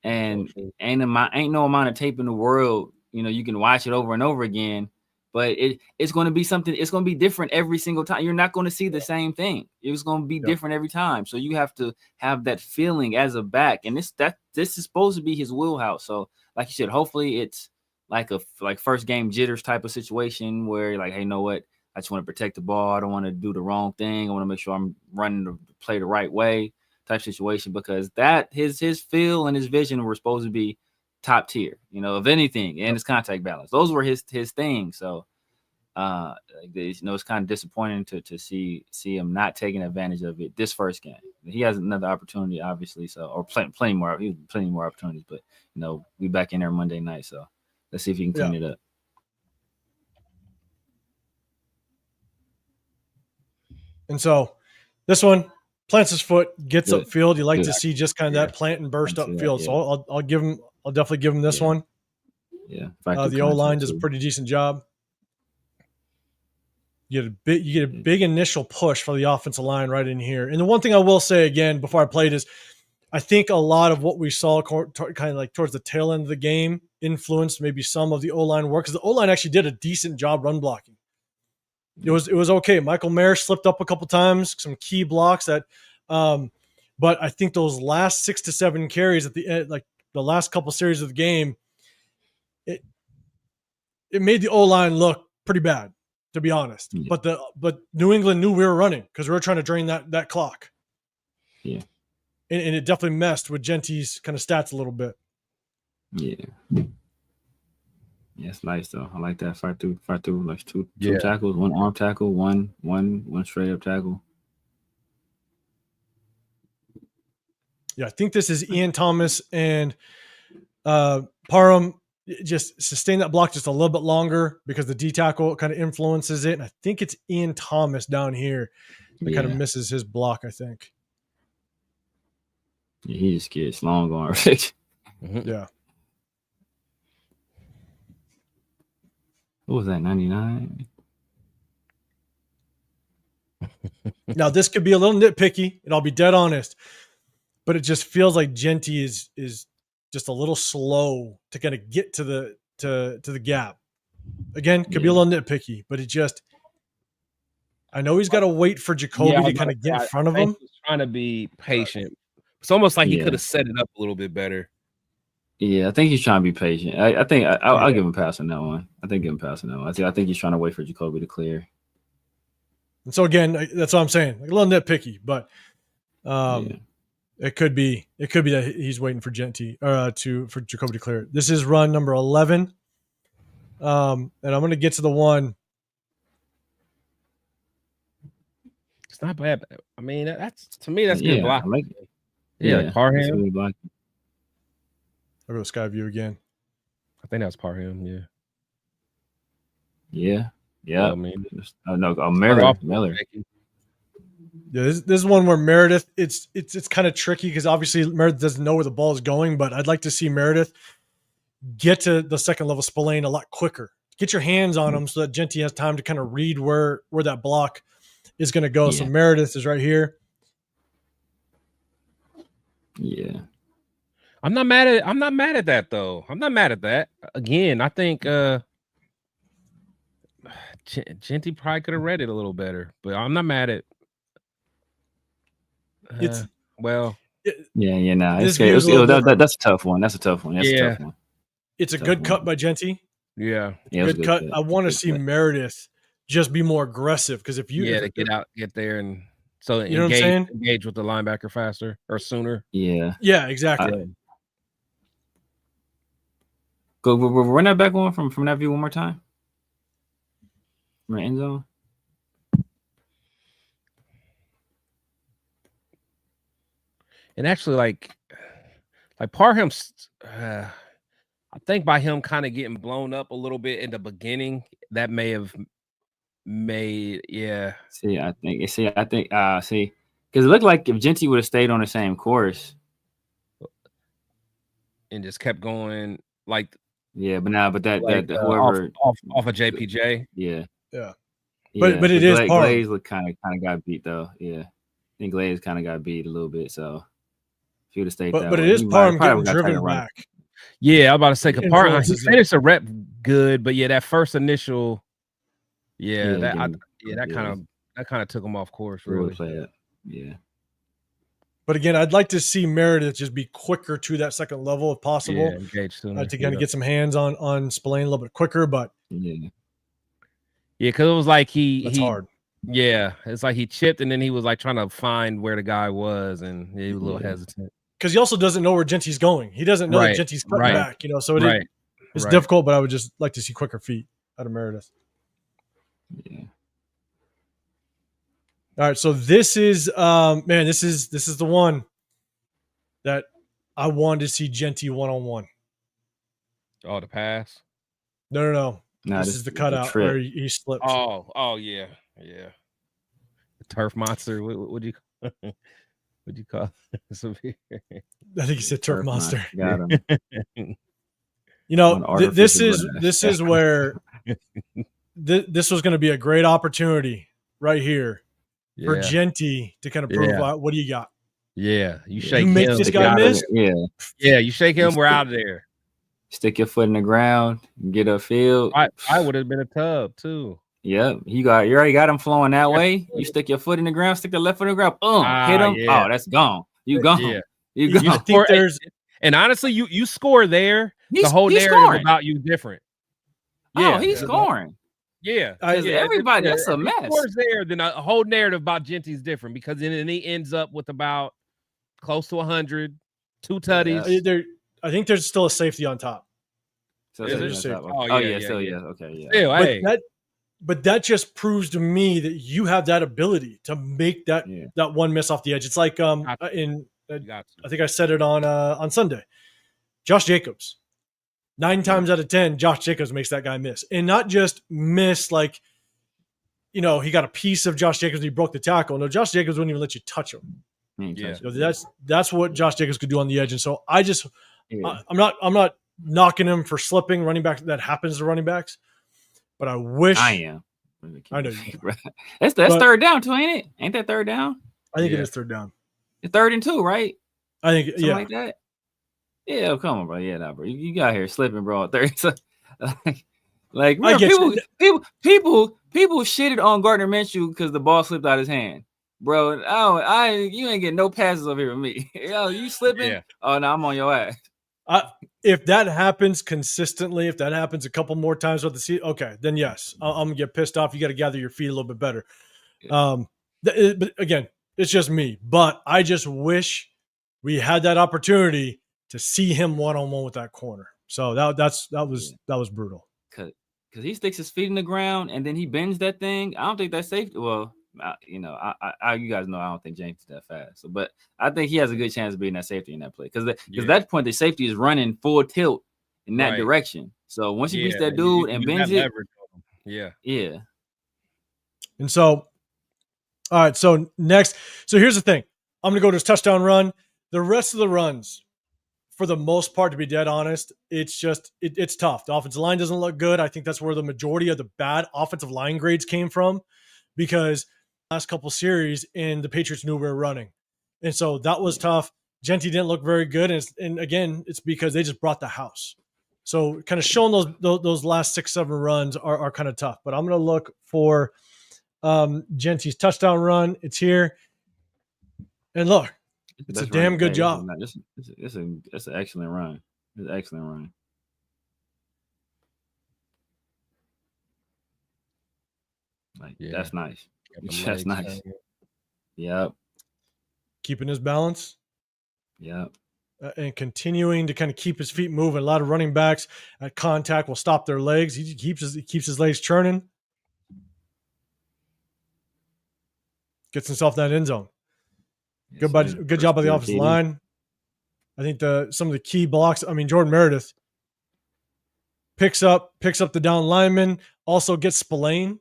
And ain't no amount of tape in the world, you can watch it over and over again, but it's going to be something, it's going to be different every single time. You're not going to see the same thing. It's going to be different every time. So you have to have that feeling as a back. And this is supposed to be his wheelhouse. So like you said, hopefully it's like a first game jitters type of situation where you're like, hey, you know what? I just want to protect the ball. I don't want to do the wrong thing. I want to make sure I'm running the play the right way type situation, because that his feel and his vision were supposed to be top tier, of anything, and his contact balance. Those were his things. So it's kind of disappointing to see him not taking advantage of it this first game. He has another opportunity, obviously, or plenty more opportunities, but we back in there Monday night, so let's see if he can clean it up. And so this one plants his foot, gets upfield. You like to see just kind of that plant and burst upfield. So I'll definitely give him this one. Yeah. The O-line does a pretty decent job. You get a big initial push for the offensive line right in here. And the one thing I will say again before I played is, I think a lot of what we saw kind of like towards the tail end of the game influenced maybe some of the O-line work, because the O-line actually did a decent job run blocking. It was okay. Michael Mayer slipped up a couple times, some key blocks that, but I think those last 6 to 7 carries at the end, like the last couple series of the game, it made the O-line look pretty bad, to be honest. Yeah. But New England knew we were running because we were trying to drain that clock. Yeah. And it definitely messed with Genty's kind of stats a little bit. Yeah. Yeah, it's nice though. I like that. Fight through like two tackles, one arm tackle, one straight up tackle. Yeah, I think this is Ian Thomas and Parham. Just sustain that block just a little bit longer because the D tackle kind of influences it. And I think it's Ian Thomas down here that kind of misses his block, I think. Yeah, he just gets long arms. Yeah. What was that, 99? Now, this could be a little nitpicky, and I'll be dead honest, but it just feels like Genty is just a little slow to kind of get to the gap. Again, could be a little nitpicky, but it just, I know he's got to wait for Jacoby to kind of get in front of him. He's trying to be patient. It's almost like he could have set it up a little bit better. Yeah, I think he's trying to be patient. I think I'll give him a pass on that one. I think he's trying to wait for Jacoby to clear. And so again, that's what I'm saying. Like a little nitpicky, but it could be that he's waiting for Genty for Jacoby to clear it. This is run number 11, and I'm going to get to the one. It's not bad. I mean, that's good block. I like it. Yeah, Parham. I'll go sky view again. I think that's Parham. Yeah. I mean, Miller. Yeah, this is one where Meredith. It's kind of tricky because obviously Meredith doesn't know where the ball is going, but I'd like to see Meredith get to the second level Spillane a lot quicker. Get your hands on him so that Genty has time to kind of read where that block is going to go. Yeah. So Meredith is right here. Yeah. I'm not mad at that though. I'm not mad at that. Again, I think Genty probably could have read it a little better, but I'm not mad at. It's no, this that's a tough one. That's a tough one. That's a tough one. It's a good cut by Genty. Yeah, good cut. I want to see Meredith just be more aggressive because if you to get there and so you know what I'm saying? Engage with the linebacker faster or sooner. Yeah, exactly. Go run that back one from that view one more time. From the end zone. And actually, like Parham, I think by him kind of getting blown up a little bit in the beginning, that may have made, I think, because it looked like if Genty would have stayed on the same course and just kept going, like, but whoever off of JPJ, but it is Glaze kind of got beat though, I think Glaze kind of got beat a little bit, so. To stay but it is Parham getting driven back. Yeah, I'm about to say Parham. He finished a rep good, but that first initial, that kind of took him off course. Really, But again, I'd like to see Meredith just be quicker to that second level if possible. Engage sooner. To kind of get some hands on Spillane a little bit quicker, but because it was like that's hard. Yeah, it's like he chipped and then he was like trying to find where the guy was, and he was a little hesitant. Because he also doesn't know where Genty's going. He doesn't know that Genty's cutting back, so it's difficult, but I would just like to see quicker feet out of Meredith. Yeah. All right, so this is this is the one that I wanted to see Genty one-on-one. Oh, the pass? No. This is the cutout where he slipped. Oh yeah. The turf monster. What do you What'd you call it? I think he said turf monster. Got him. This is where this was going to be a great opportunity right here for Genty to kind of prove what do you got? Yeah, you shake you make him. This guy miss? Yeah, you shake him. We're out of there. Stick your foot in the ground, get upfield. I would have been a tub too. Yep, you already got him flowing that way. You stick your foot in the ground, stick the left foot in the ground, boom, hit him. Yeah. Oh, that's gone. You gone. Yeah. You gone. I think and honestly, you score there. The whole narrative about you different. Yeah, he's scoring. Yeah, everybody, that's a mess. If he scores there, then a whole narrative about Genty's different because then he ends up with about close to 100, 2 tutties. Yeah. I think there's still a safety on top. So still, okay, yeah. Still, but that just proves to me that you have that ability to make that one miss off the edge. It's like I think I said it on Sunday. Josh Jacobs, 9 times out of 10, Josh Jacobs makes that guy miss, and not just miss like he got a piece of Josh Jacobs and he broke the tackle. No, Josh Jacobs wouldn't even let you touch him. That's what Josh Jacobs could do on the edge, and so I'm not knocking him for slipping. Running back that happens to running backs. But I wish I am. I know. That's third down too, ain't it? Ain't that third down? I think it is third down. It's 3rd and 2, right? I think something like that. Yeah, come on, bro. Yeah, bro. You got here slipping, bro. At 30. So, like people shitted on Gardner Minshew because the ball slipped out his hand, bro. You ain't getting no passes over here with me. You slipping? Yeah. Oh no, I'm on your ass. If that happens consistently, if that happens a couple more times with the season, okay, then yes, I'm gonna get pissed off. You got to gather your feet a little bit better. But again, it's just me. But I just wish we had that opportunity to see him one-on-one with that corner. So that was brutal. Because he sticks his feet in the ground and then he bends that thing. I don't think that's safe. Well, you guys know I don't think James is that fast. So, but I think he has a good chance of being that safety in that play because at that point the safety is running full tilt in that direction. So once he beats that dude and bends it, yeah. And so, all right. So next, here's the thing. I'm gonna go to his touchdown run. The rest of the runs, for the most part, to be dead honest, it's just it's tough. The offensive line doesn't look good. I think that's where the majority of the bad offensive line grades came from, because last couple series and the Patriots knew we were running. And so that was tough. Genty didn't look very good. And again, it's because they just brought the house. So kind of showing those last 6-7 runs are kind of tough. But I'm going to look for Genty's touchdown run. It's here. And look, it's a damn good job. It's an excellent run. It's an excellent run. That's nice. That's nice. Yep. Keeping his balance. Yep. And continuing to kind of keep his feet moving. A lot of running backs at contact will stop their legs. He keeps his legs churning. Gets himself in that end zone. Good job by the offensive line. I think some of the key blocks. I mean, Jordan Meredith picks up the down lineman. Also gets Spillane,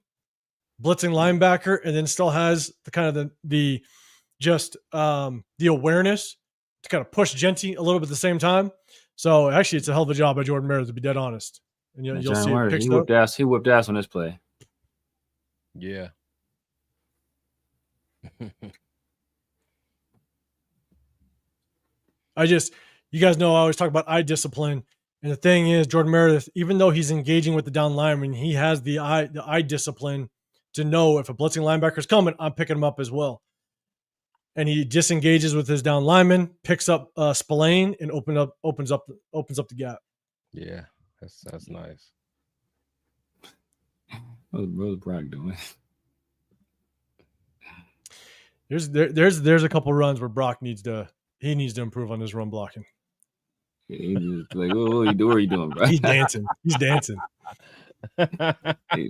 blitzing linebacker, and then still has the kind of the awareness to kind of push Genty a little bit at the same time. So actually, it's a hell of a job by Jordan Meredith, to be dead honest. And you'll see it he whipped ass on this play. Yeah. You guys know I always talk about eye discipline. And the thing is, Jordan Meredith, even though he's engaging with the down lineman, he has the eye discipline to know if a blitzing linebacker is coming, I'm picking him up as well. And he disengages with his down lineman, picks up Spillane, and opens up the gap. Yeah, that's nice. What's Brock doing? There's a couple runs where Brock needs to improve on his run blocking. He's just like, what are you doing, bro? He's dancing. He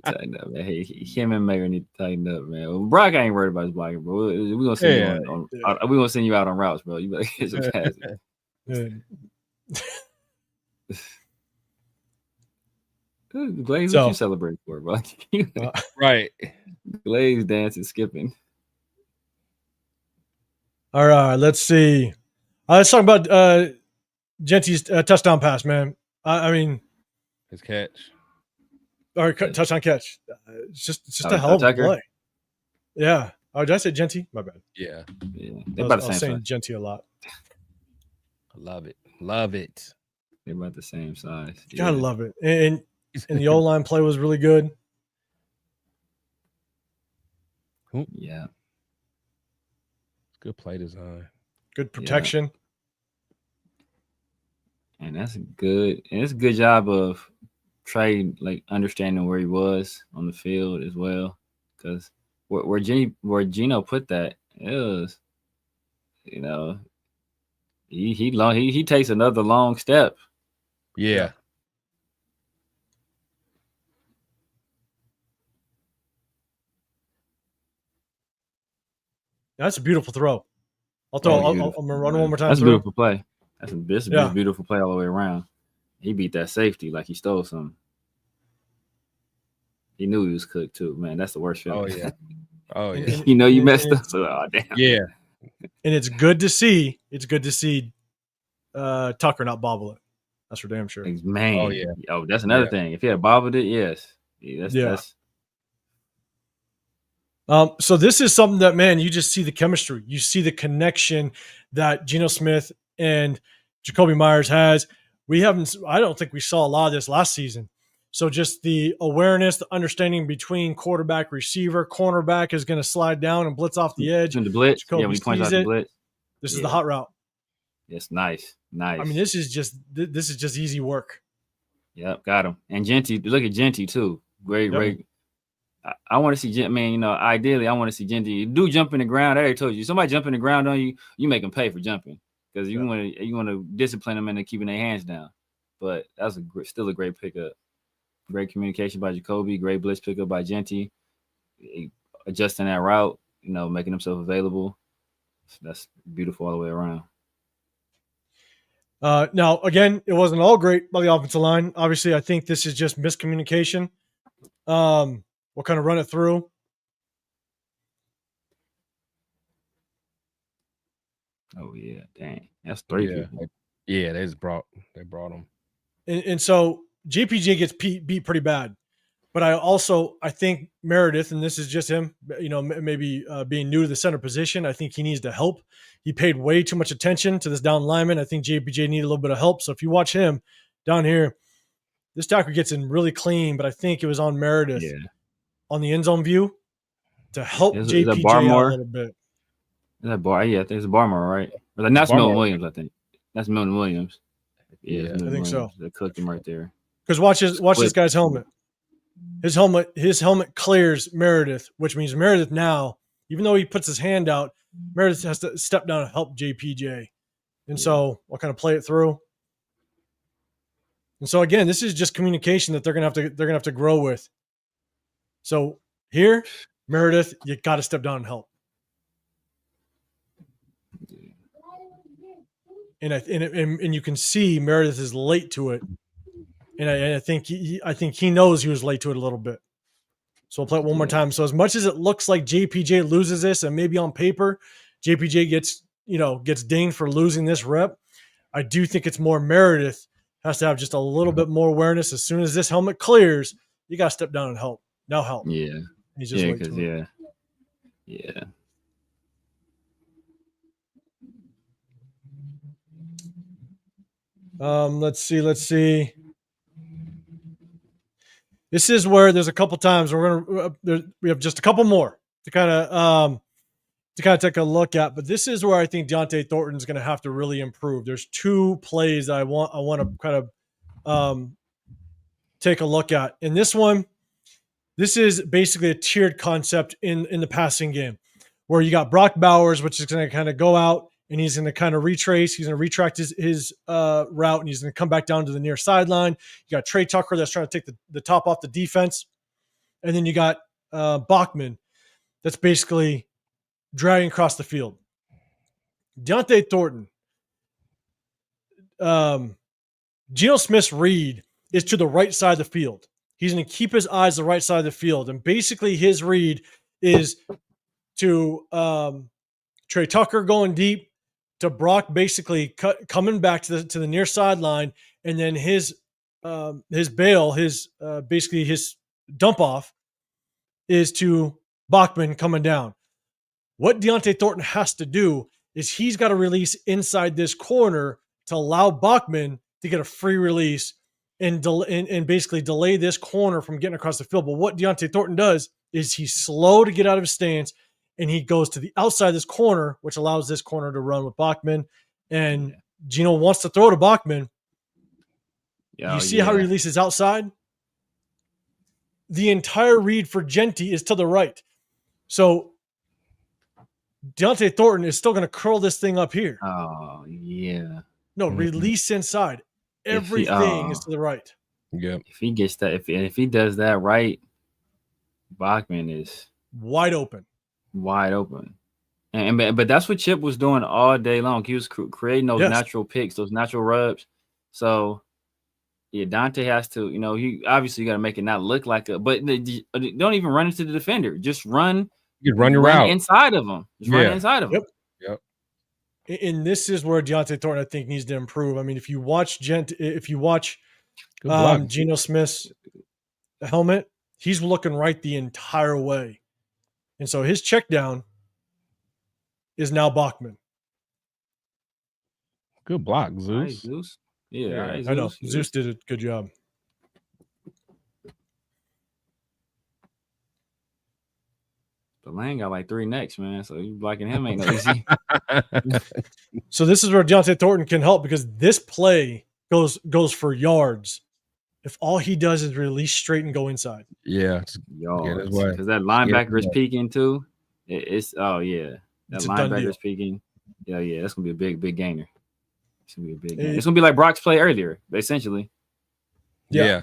tighten up, man. Hey, him and Mayer need to tighten up, man. Well, Brock ain't worried about his blocking, bro. We're gonna send we gonna send you out on routes, bro. You better get some passes. Glaze, what you celebrating for, bro? Right. Glaze dancing, skipping. All right, let's see. Let's talk about Genty's touchdown pass, man. I mean, his catch. Or touchdown catch. It's just a hell of a play. Yeah. Oh, did I say Genty? My bad. Yeah. They're about the same size. saying Genty a lot. I love it. They're about the same size. You gotta love it. And the O-line play was really good. Yeah. Good play design. Good protection. Yeah. And it's a good job of Trey understanding where he was on the field as well. Because where Gino put that, it was, he takes another long step. Yeah. That's a beautiful throw. I'm gonna run one more time. That's a beautiful play. That's a beautiful play all the way around. He beat that safety like he stole something. He knew he was cooked too, man. That's the worst feeling. Oh yeah. You messed up. So, oh damn. Yeah. And it's good to see. Tucker not bobble it. That's for damn sure. Man. Oh yeah. Oh, that's another thing. If he had bobbled it, yes. That's so this is something that, man, you just see the chemistry. You see the connection that Geno Smith and Jacoby Myers has. I don't think we saw a lot of this last season. So just the awareness, the understanding between quarterback, receiver, cornerback is going to slide down and blitz off the edge. The blitz. Jacoby when he points out the blitz. This is the hot route. It's nice. I mean, this is just easy work. Yep, got him. And Genty, look at Genty too. Great. I want to see Genty. Man, ideally, I want to see Genty. Do jump in the ground. I already told you. Somebody jump in the ground on you, you make them pay for jumping because you want to discipline them into keeping their hands down. But that's still a great pickup. Great communication by Jacoby. Great blitz pickup by Genty. Adjusting that route, making himself available. That's beautiful all the way around. Now, again, it wasn't all great by the offensive line. Obviously, I think this is just miscommunication. We'll kind of run it through. Oh yeah, dang, that's 3 people. Yeah, they brought them. And so JPJ gets beat pretty bad, but I think Meredith, and this is just him, maybe being new to the center position, I think he needs to help. He paid way too much attention to this down lineman. I think JPJ needed a little bit of help. So if you watch him down here, This tackle gets in really clean, but I think it was on Meredith on the end zone view to help JPJ out a little bit. Is that Bar? Yeah, I think it's Barmore, right? Or that's Milton Williams, I think. That's Milton Williams. Yeah, I think so. They cooked him right there. Because watch this guy's helmet. His helmet clears Meredith, which means Meredith now, even though he puts his hand out, Meredith has to step down and help JPJ. And so I'll kind of play it through. And so again, this is just communication that they're gonna have to grow with. So here, Meredith, you got to step down and help. And you can see Meredith is late to it, and I think he knows he was late to it a little bit. So I'll play it one more time. So as much as it looks like JPJ loses this, and maybe on paper, JPJ gets dinged for losing this rep, I do think it's more Meredith has to have just a little bit more awareness. As soon as this helmet clears, you got to step down and help. Now help. Yeah. He's just late to it. Yeah. Let's see. This is where there's a couple times we have just a couple more to kind of take a look at, but this is where I think Deontay Thornton's going to have to really improve. There's two plays I want to kind of take a look at. In this one, this is basically a tiered concept in the passing game, where you got Brock Bowers, which is going to kind of go out and he's going to kind of retrace. He's going to retract his route, and he's going to come back down to the near sideline. You got Trey Tucker that's trying to take the top off the defense. And then you got Bachman that's basically dragging across the field. Deontay Thornton, Geno Smith's read is to the right side of the field. He's going to keep his eyes the right side of the field. And basically his read is to Trey Tucker going deep, to Brock basically coming back to the near sideline, and then his bail, basically his dump off is to Bachman coming down. What Deontay Thornton has to do is he's got to release inside this corner to allow Bachman to get a free release and basically delay this corner from getting across the field. But what Deontay Thornton does is he's slow to get out of his stance, and he goes to the outside of this corner, which allows this corner to run with Bachman. And Geno wants to throw to Bachman. You see how he releases outside? The entire read for Genty is to the right. So Deontay Thornton is still going to curl this thing up here. Oh, yeah. No, release inside. Everything is to the right. Yeah. If he gets that, if he does that right, Bachman is wide open. But that's what Chip was doing all day long. He was creating those natural picks, those natural rubs. So Dante has to, he obviously got to make it not look like but don't even run into the defender. Just run. You run your route inside of him. Just run inside of him. Yep. And this is where Deontay Thornton, I think, needs to improve. I mean, if you watch Geno Smith's helmet, he's looking right the entire way. And so his check down is now Bachman. Good block, Zeus. Right, Zeus. Yeah, I know. Zeus did a good job. The Lang got like 3 necks, man. So you blocking him ain't no easy. So this is where Deontay Thornton can help, because this play goes for yards if all he does is release straight and go inside. Yeah. Yards. Because that linebacker is peeking too. That linebacker is peeking. Yeah. That's gonna be a big gainer. It's gonna be a big gainer. It's gonna be like Brock's play earlier, essentially. Yeah.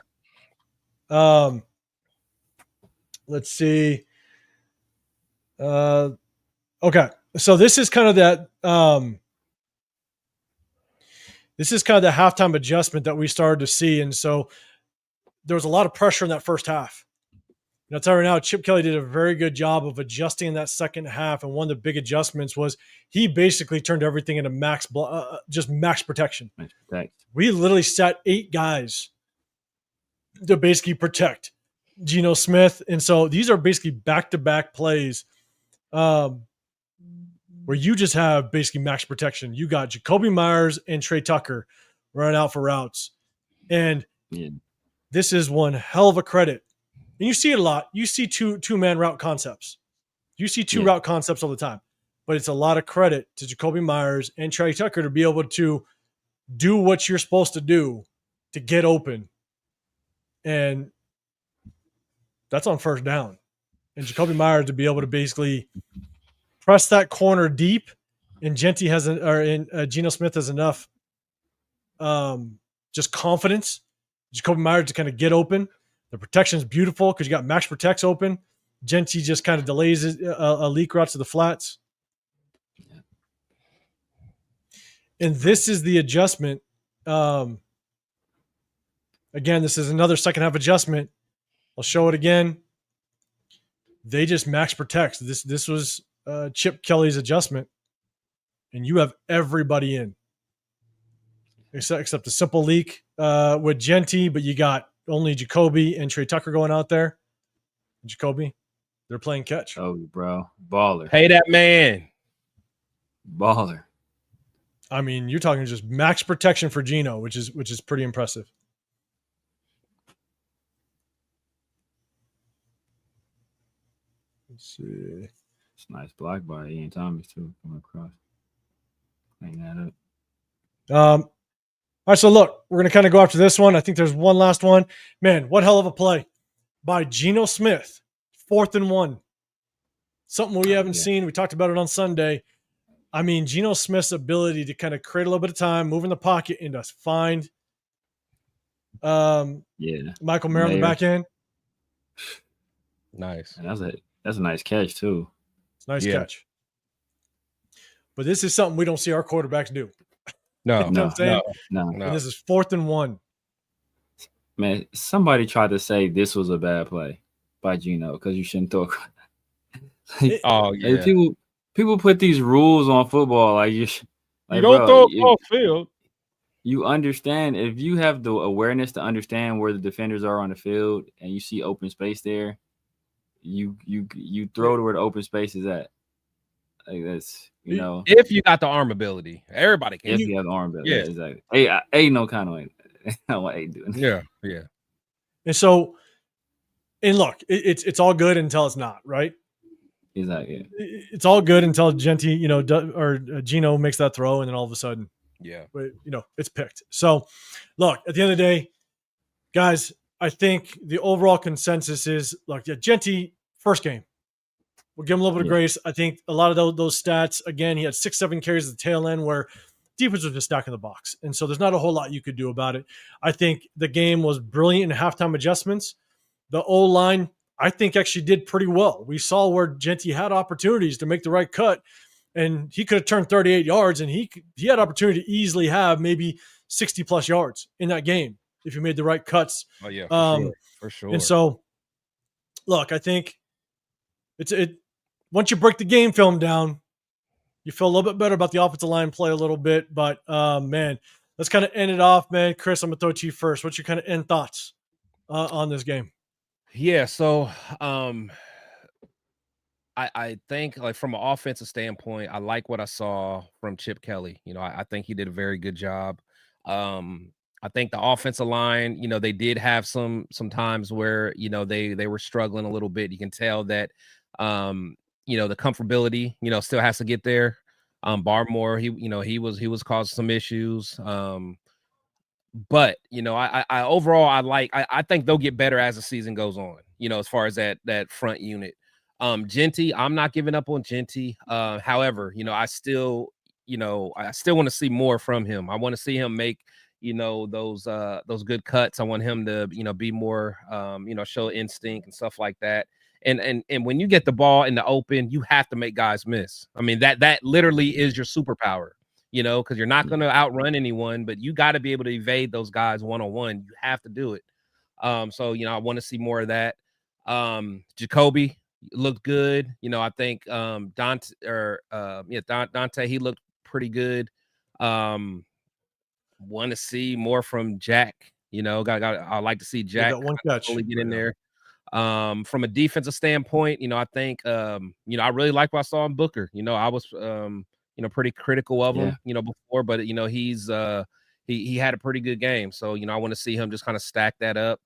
Let's see. Okay. So this is kind of that. This is kind of the halftime adjustment that we started to see, and so there was a lot of pressure in that first half. I'll tell you right now, Chip Kelly did a very good job of adjusting in that second half, and one of the big adjustments was he basically turned everything into max protection. We literally sat 8 guys to basically protect Geno Smith, and so these are basically back-to-back plays where you just have basically max protection. You got Jacoby Myers and Trey Tucker running out for routes, and this is one hell of a credit. And you see it a lot. You see two-man route concepts. You see two route concepts all the time. But it's a lot of credit to Jacoby Myers and Trey Tucker to be able to do what you're supposed to do to get open. And that's on first down. And Jacoby Myers to be able to basically press that corner deep, and Genty has Geno Smith has enough just confidence. Jacoby Myers to kind of get open. The protection is beautiful because you got Max Protects open. Genty just kind of delays a leak route to the flats. And this is the adjustment. Again, this is another second half adjustment. I'll show it again. They just Max Protects. This was Chip Kelly's adjustment. And you have everybody in. Except a simple leak with Genty, but you got only Jacoby and Trey Tucker going out there. Jacoby, they're playing catch. Oh, bro. Baller. Pay that man. Baller. I mean, you're talking just max protection for Geno, which is pretty impressive. Let's see. It's a nice block by Ian Thomas too. Coming across. Clean that up. All right, so look, we're going to kind of go after this one. I think there's one last one. Man, what hell of a play by Geno Smith. 4th and 1. Something we haven't seen. We talked about it on Sunday. I mean, Geno Smith's ability to kind of create a little bit of time, move in the pocket, and to find Michael Mayer on the back end. Nice. And that's a nice catch, too. It's a nice catch. But this is something we don't see our quarterbacks do. No, you know what I'm saying? No. And this is 4th and 1. Man, somebody tried to say this was a bad play by Geno because you shouldn't throw. People put these rules on football like you don't throw off field. You understand if you have the awareness to understand where the defenders are on the field and you see open space there, you throw to where the open space is at. Like that's if you got the arm ability, everybody can. If you have the arm ability, exactly. Hey, no kind of way. I what A doing. Yeah. And so, and look, it's all good until it's not, right? Exactly. It's all good until Genty, or Geno makes that throw, and then all of a sudden, it's picked. So, look, at the end of the day, guys, I think the overall consensus is, look, Genty, first game. We'll give him a little bit of grace. I think a lot of those stats, again, he had 6-7 carries at the tail end where defense was just stacking the box. And so there's not a whole lot you could do about it. I think the game was brilliant in halftime adjustments. The O-line, I think, actually did pretty well. We saw where Genty had opportunities to make the right cut, and he could have turned 38 yards, and he had opportunity to easily have maybe 60-plus yards in that game if he made the right cuts. Oh, yeah, for sure. And so, look, I think once you break the game film down, you feel a little bit better about the offensive line play a little bit. But, man, let's kind of end it off, man. Chris, I'm going to throw it to you first. What's your kind of end thoughts on this game? Yeah, so I think, like, from an offensive standpoint, I like what I saw from Chip Kelly. I think he did a very good job. I think the offensive line, they did have some times where, they were struggling a little bit. You can tell that the comfortability, still has to get there. Barmore, he was causing some issues. But I overall I think they'll get better as the season goes on, as far as that front unit. Genty, I'm not giving up on Genty. However, I still want to see more from him. I want to see him make those good cuts. I want him to be more show instinct and stuff like that. And when you get the ball in the open, you have to make guys miss. I mean, that literally is your superpower, because you're not going to outrun anyone, but you got to be able to evade those guys one-on-one. You have to do it. So I want to see more of that. Jacoby looked good. I think Dante, he looked pretty good. Want to see more from Jack. I like to see Jack one catch really get in there. From a defensive standpoint, I think I really like what I saw in Booker. I was pretty critical of him, before, but he's he had a pretty good game. So I want to see him just kind of stack that up.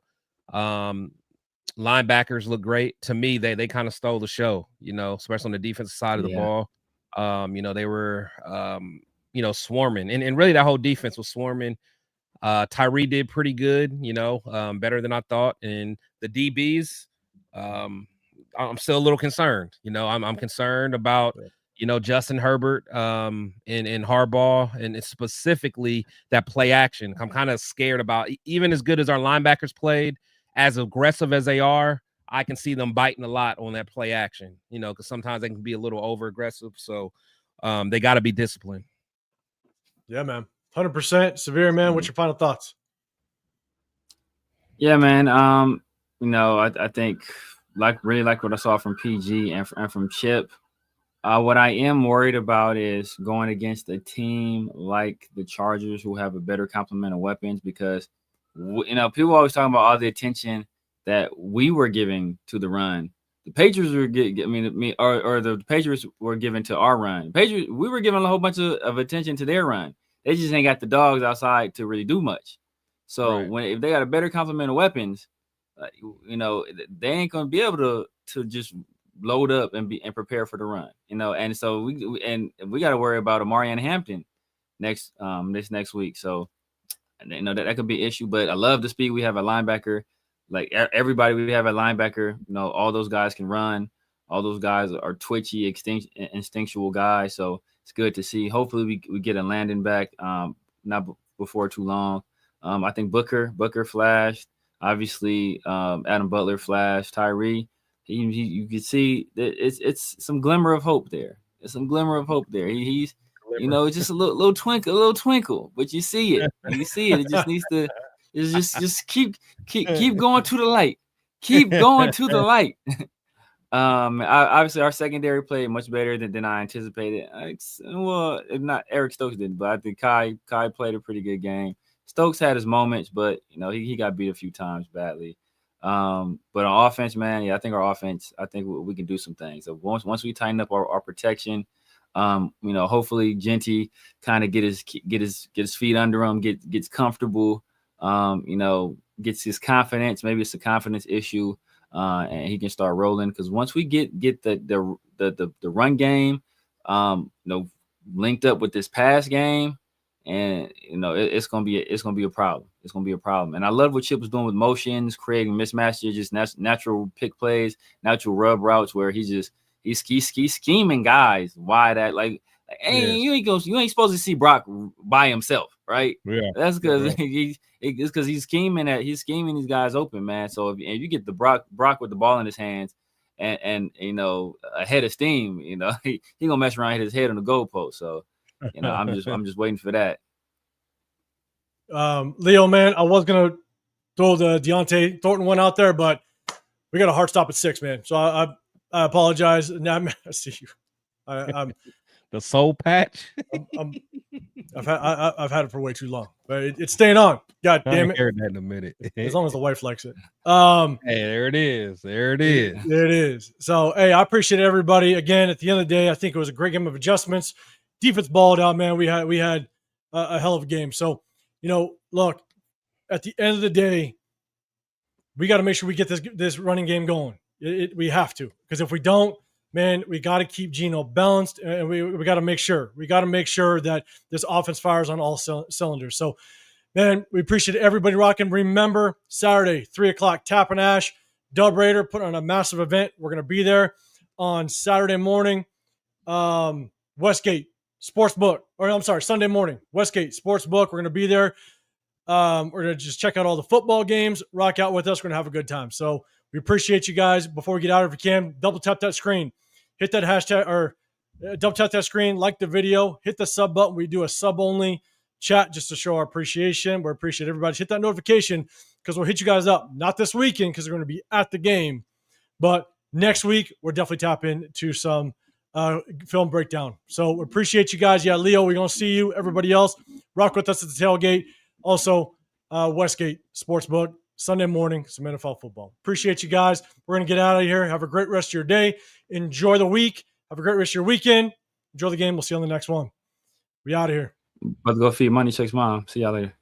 Linebackers look great. To me, they kind of stole the show, especially on the defensive side of the ball. They were, swarming. And really that whole defense was swarming. Tyree did pretty good, better than I thought. And the DBs, I'm still a little concerned. I'm concerned about, Justin Herbert and Harbaugh, and it's specifically that play action. I'm kind of scared about, even as good as our linebackers played, as aggressive as they are, I can see them biting a lot on that play action, because sometimes they can be a little over aggressive. So they got to be disciplined. Yeah, man. 100%. Severe, man. What's your final thoughts? Yeah, man. I think really like what I saw from PG and from Chip. What I am worried about is going against a team like the Chargers, who have a better complement of weapons, because people always talking about all the attention that we were giving to the run. The Patriots were the Patriots were given to our run. We were giving a whole bunch of attention to their run. They just ain't got the dogs outside to really do much. So if they got a better complement of weapons, they ain't gonna be able to just load up and prepare for the run. And so we got to worry about Amari and Hampton next week. So that could be an issue. But I love the speed we have at linebacker. Like everybody we have at linebacker, all those guys can run. All those guys are twitchy, instinctual guys. So it's good to see. Hopefully we get a Landon back not before too long. I think Booker flashed. Obviously, Adam Butler flashed. Tyree, you can see that it's some glimmer of hope there. There's some glimmer of hope there. He's just a little twinkle, but you see it. You see it. It just needs to. It's just keep going to the light. Keep going to the light. Obviously our secondary played much better than I anticipated. Well, if not, Eric Stokes didn't, but I think Kai played a pretty good game. Stokes had his moments, but he got beat a few times badly. But on offense, man, I think our offense, we can do some things. So once we tighten up our protection, hopefully Genty kind of get his feet under him, gets comfortable, gets his confidence. Maybe it's a confidence issue. And he can start rolling, because once we get the run game, linked up with this pass game, and it's gonna be a problem. It's gonna be a problem. And I love what Chip was doing with motions, creating mismatches, just natural pick plays, natural rub routes, where he's scheming guys wide at hey, you ain't supposed to see Brock by himself, right? Yeah, that's because he's scheming these guys open, man. So if you get the Brock with the ball in his hands and a head of steam, he gonna mess around and hit his head on the goalpost. So I'm just waiting for that. Leo, man, I was gonna throw the Deontay Thornton one out there, but we got a hard stop at 6, man. So I apologize. Now I see you. I'm the soul patch. I've had it for way too long, but it's staying on. God damn it! Hear that in a minute. As long as the wife likes it. Hey, there it is. There it is. So, hey, I appreciate everybody. Again, at the end of the day, I think it was a great game of adjustments. Defense balled out, man. We had a hell of a game. So, look, at the end of the day, we got to make sure we get this running game going. We have to, because if we don't, man, we got to keep Geno balanced, and we got to make sure. We got to make sure that this offense fires on all cylinders. So, man, we appreciate everybody rocking. Remember, Saturday, 3 o'clock, Tap and Ash, Dub Raider put on a massive event. We're going to be there on Saturday morning. Westgate Sportsbook, Sunday morning, Westgate Sportsbook. We're going to be there. We're going to just check out all the football games, rock out with us. We're going to have a good time. So we appreciate you guys. Before we get out, if you can, double tap that screen, hit that hashtag, or double tap that screen, like the video, hit the sub button. We do a sub only chat just to show our appreciation. We appreciate everybody. Hit that notification, because we'll hit you guys up. Not this weekend, because we're going to be at the game, but next week we're definitely tapping into some film breakdown. So we appreciate you guys. Yeah, Leo, we're going to see you. Everybody else, rock with us at the tailgate. Also, Westgate Sportsbook, Sunday morning, some NFL football. Appreciate you guys. We're going to get out of here. Have a great rest of your day. Enjoy the week. Have a great rest of your weekend. Enjoy the game. We'll see you on the next one. We out of here. About to go feed Money Check's mom. See y'all later.